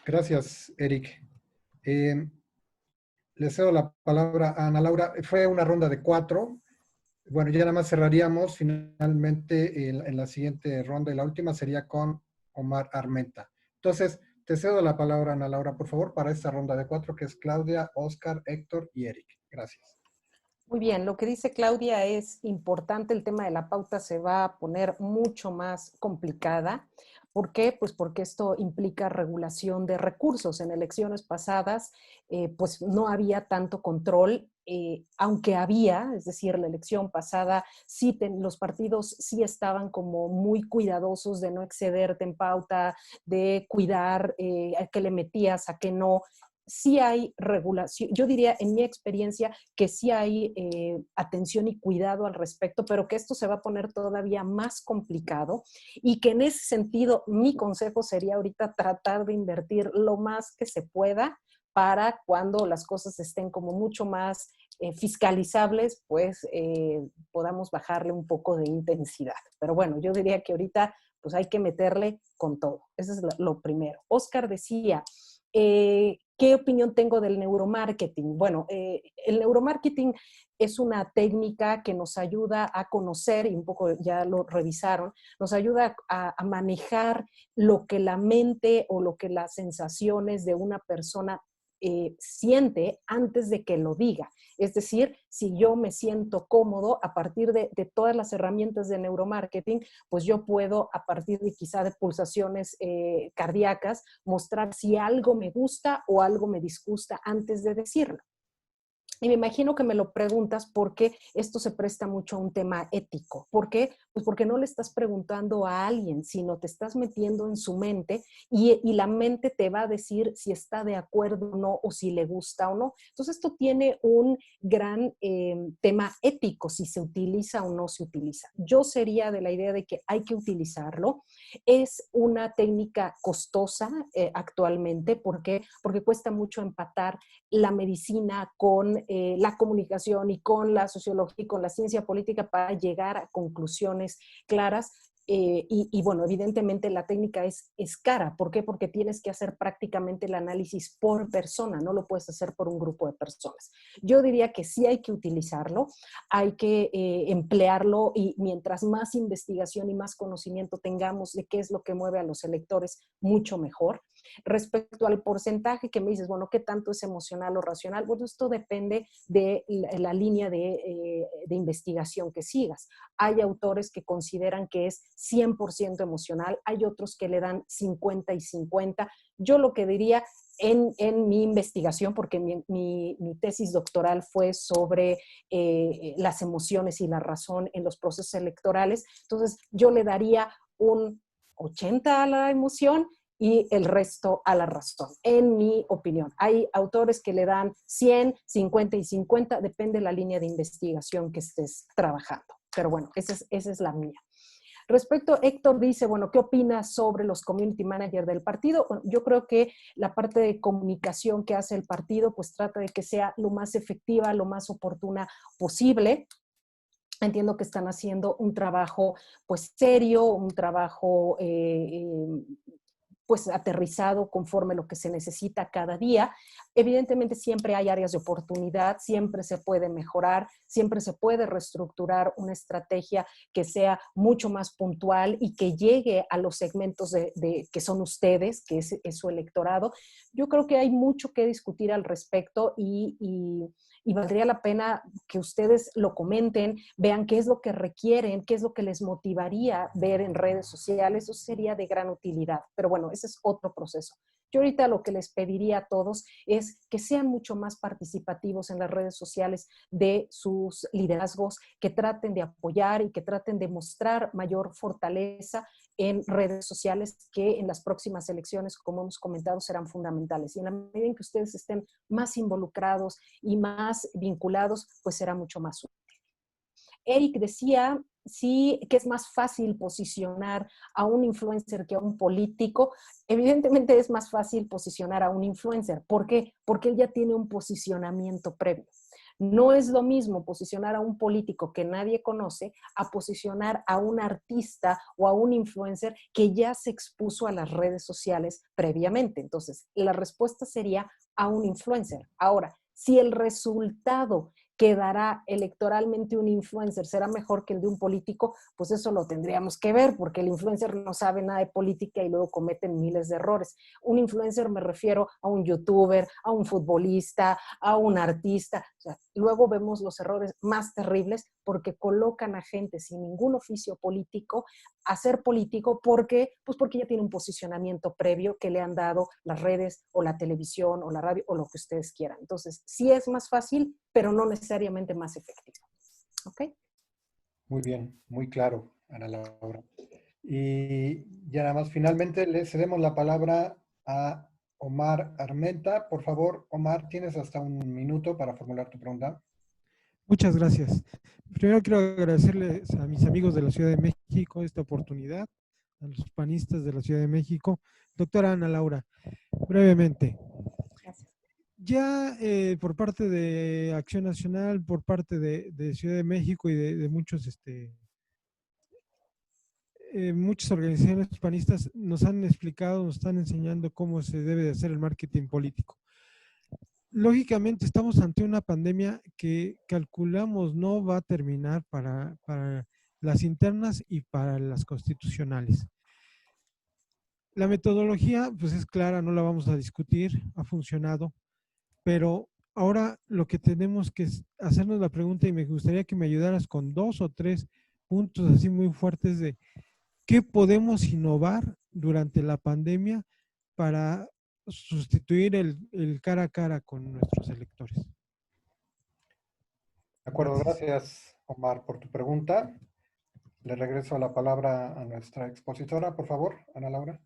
Gracias, Eric. Le cedo la palabra a Ana Laura. Fue una ronda de 4. Bueno, ya nada más cerraríamos finalmente en la siguiente ronda y la última sería con Omar Armenta. Entonces, te cedo la palabra, Ana Laura, por favor, para esta ronda de 4, que es Claudia, Oscar, Héctor y Eric. Gracias. Muy bien, lo que dice Claudia es importante, el tema de la pauta se va a poner mucho más complicada. ¿Por qué? Pues porque esto implica regulación de recursos. En elecciones pasadas, pues no había tanto control, aunque había, es decir, la elección pasada, sí los partidos sí estaban como muy cuidadosos de no excederte en pauta, de cuidar a qué le metías, a qué no. Sí hay regulación, yo diría en mi experiencia que sí hay atención y cuidado al respecto, pero que esto se va a poner todavía más complicado y que en ese sentido mi consejo sería ahorita tratar de invertir lo más que se pueda para cuando las cosas estén como mucho más fiscalizables, pues podamos bajarle un poco de intensidad. Pero bueno, yo diría que ahorita pues hay que meterle con todo. Eso es lo primero. Oscar decía, ¿qué opinión tengo del neuromarketing? Bueno, el neuromarketing es una técnica que nos ayuda a conocer, y un poco ya lo revisaron, nos ayuda a manejar lo que la mente o lo que las sensaciones de una persona siente antes de que lo diga. Es decir, si yo me siento cómodo a partir de todas las herramientas de neuromarketing, pues yo puedo a partir de quizá de pulsaciones cardíacas mostrar si algo me gusta o algo me disgusta antes de decirlo. Y me imagino que me lo preguntas porque esto se presta mucho a un tema ético. ¿Por qué? Pues porque no le estás preguntando a alguien, sino te estás metiendo en su mente y la mente te va a decir si está de acuerdo o no, o si le gusta o no. Entonces esto tiene un gran tema ético, si se utiliza o no se utiliza. Yo sería de la idea de que hay que utilizarlo. Es una técnica costosa actualmente. ¿Por qué? Porque cuesta mucho empatar la medicina con la comunicación y con la sociología y con la ciencia política para llegar a conclusiones claras. Y bueno, evidentemente la técnica es cara. ¿Por qué? Porque tienes que hacer prácticamente el análisis por persona, no lo puedes hacer por un grupo de personas. Yo diría que sí hay que utilizarlo, hay que emplearlo y mientras más investigación y más conocimiento tengamos de qué es lo que mueve a los electores, mucho mejor. Respecto al porcentaje que me dices, bueno, ¿qué tanto es emocional o racional? Bueno, esto depende de la línea de investigación que sigas. Hay autores que consideran que es 100% emocional, hay otros que le dan 50 y 50. Yo lo que diría en mi investigación, porque mi tesis doctoral fue sobre las emociones y la razón en los procesos electorales, entonces yo le daría un 80 a la emoción y el resto a la razón, en mi opinión. Hay autores que le dan 100, 50 y 50, depende de la línea de investigación que estés trabajando. Pero bueno, esa es la mía. Respecto, Héctor dice, bueno, ¿qué opinas sobre los community managers del partido? Bueno, yo creo que la parte de comunicación que hace el partido, pues trata de que sea lo más efectiva, lo más oportuna posible. Entiendo que están haciendo un trabajo, pues, serio, un trabajo pues aterrizado conforme lo que se necesita cada día. Evidentemente siempre hay áreas de oportunidad, siempre se puede mejorar, siempre se puede reestructurar una estrategia que sea mucho más puntual y que llegue a los segmentos que son ustedes, que es su electorado. Yo creo que hay mucho que discutir al respecto y valdría la pena que ustedes lo comenten, vean qué es lo que requieren, qué es lo que les motivaría ver en redes sociales. Eso sería de gran utilidad. Pero bueno, ese es otro proceso. Yo ahorita lo que les pediría a todos es que sean mucho más participativos en las redes sociales de sus liderazgos, que traten de apoyar y que traten de mostrar mayor fortaleza en redes sociales que en las próximas elecciones, como hemos comentado, serán fundamentales. Y en la medida en que ustedes estén más involucrados y más vinculados, pues será mucho más útil. Eric decía, sí, que es más fácil posicionar a un influencer que a un político. Evidentemente es más fácil posicionar a un influencer. ¿Por qué? Porque él ya tiene un posicionamiento previo. No es lo mismo posicionar a un político que nadie conoce a posicionar a un artista o a un influencer que ya se expuso a las redes sociales previamente. Entonces, la respuesta sería a un influencer. Ahora, si el resultado que dará electoralmente un influencer será mejor que el de un político, pues eso lo tendríamos que ver, porque el influencer no sabe nada de política y luego cometen miles de errores. Un influencer me refiero a un youtuber, a un futbolista, a un artista. O sea, luego vemos los errores más terribles porque colocan a gente sin ningún oficio político a ser político porque ya tiene un posicionamiento previo que le han dado las redes o la televisión o la radio o lo que ustedes quieran. Entonces, sí es más fácil, pero no necesariamente más efectivo. ¿Ok? Muy bien, muy claro, Ana Laura. Y ya nada más, finalmente le cedemos la palabra a Omar Armenta. Por favor, Omar, tienes hasta un minuto para formular tu pregunta. Muchas gracias. Primero quiero agradecerles a mis amigos de la Ciudad de México esta oportunidad, a los panistas de la Ciudad de México. Doctora Ana Laura, brevemente. Gracias. Ya por parte de Acción Nacional, por parte de Ciudad de México y de muchos, muchas organizaciones panistas nos han explicado, nos están enseñando cómo se debe de hacer el marketing político. Lógicamente estamos ante una pandemia que calculamos no va a terminar para las internas y para las constitucionales. La metodología pues es clara, no la vamos a discutir, ha funcionado, pero ahora lo que tenemos que es hacernos la pregunta y me gustaría que me ayudaras con 2 o 3 puntos así muy fuertes de qué podemos innovar durante la pandemia para sustituir el cara a cara con nuestros electores. De acuerdo, gracias Omar por tu pregunta. Le regreso la palabra a nuestra expositora, por favor, Ana Laura.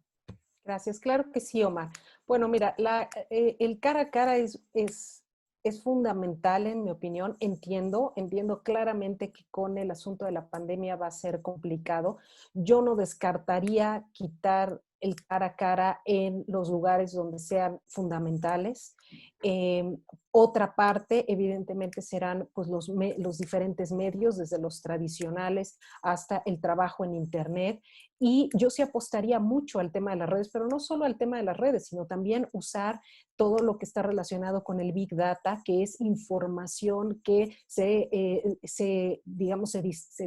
Gracias, claro que sí, Omar. Bueno, mira, el cara a cara es fundamental en mi opinión. Entiendo claramente que con el asunto de la pandemia va a ser complicado. Yo no descartaría quitar el cara a cara en los lugares donde sean fundamentales. Otra parte, evidentemente, serán pues, los diferentes medios, desde los tradicionales hasta el trabajo en Internet. Y yo sí apostaría mucho al tema de las redes, pero no solo al tema de las redes, sino también usar todo lo que está relacionado con el Big Data, que es información que se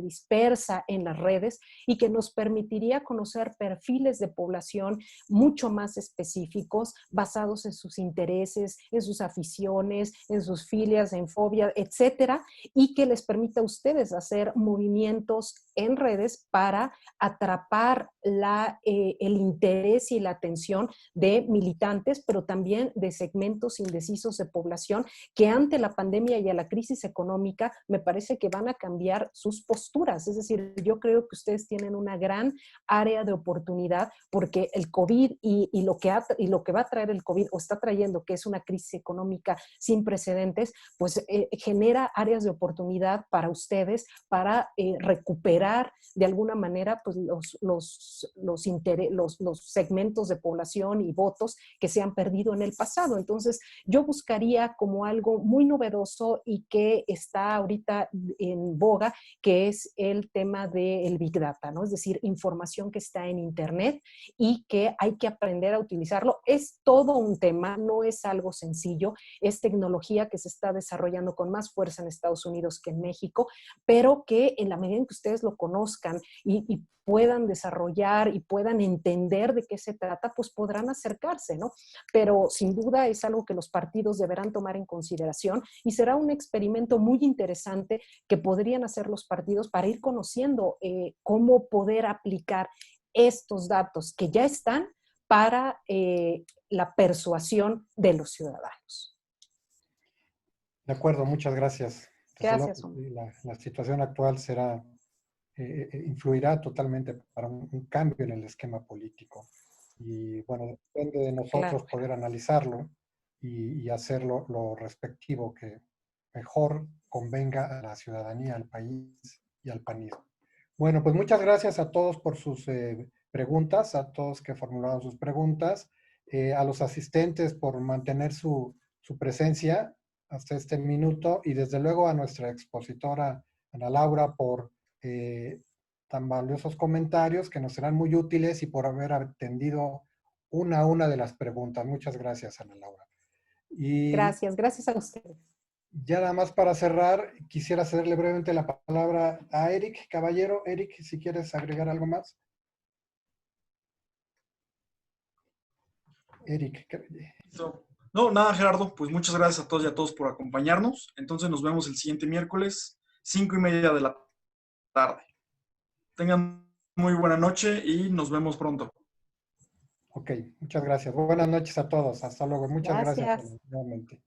dispersa en las redes y que nos permitiría conocer perfiles de población mucho más específicos, basados en sus intereses, en sus aficiones, en sus filias, en fobias, etcétera, y que les permita a ustedes hacer movimientos en redes para atrapar el interés y la atención de militantes, pero también de segmentos indecisos de población que ante la pandemia y a la crisis económica me parece que van a cambiar sus posturas. Es decir, yo creo que ustedes tienen una gran área de oportunidad porque el COVID y lo que va a traer el COVID o está trayendo, que es una crisis económica sin precedentes, pues genera áreas de oportunidad para ustedes para recuperar de alguna manera pues, los segmentos de población y votos que se han perdido en el pasado. Entonces, yo buscaría como algo muy novedoso y que está ahorita en boga, que es el tema del Big Data, ¿no? Es decir, información que está en Internet y que hay que aprender a utilizarlo. Es todo un tema, no es algo sencillo, es tecnología que se está desarrollando con más fuerza en Estados Unidos que en México, pero que en la medida en que ustedes lo conozcan y puedan desarrollar y puedan entender de qué se trata, pues podrán acercarse, ¿no? Pero sin duda es algo que los partidos deberán tomar en consideración y será un experimento muy interesante que podrían hacer los partidos para ir conociendo cómo poder aplicar estos datos que ya están para la persuasión de los ciudadanos. De acuerdo, muchas gracias. Gracias. La situación actual influirá totalmente para un cambio en el esquema político. Y bueno, depende de nosotros poder analizarlo y hacer lo respectivo que mejor convenga a la ciudadanía, al país y al panismo. Bueno, pues muchas gracias a todos por sus preguntas, a todos que formularon sus preguntas, a los asistentes por mantener su presencia hasta este minuto y desde luego a nuestra expositora Ana Laura por tan valiosos comentarios que nos serán muy útiles y por haber atendido una a una de las preguntas. Muchas gracias, Ana Laura. Gracias a ustedes. Ya nada más para cerrar, quisiera cederle brevemente la palabra a Eric Caballero. Eric, si quieres agregar algo más. Eric. No, nada, Gerardo. Pues muchas gracias a todos y a todos por acompañarnos. Entonces nos vemos el siguiente miércoles, 5:30 de la tarde. Tengan muy buena noche y nos vemos pronto. Ok, muchas gracias. Buenas noches a todos. Hasta luego. Muchas gracias nuevamente.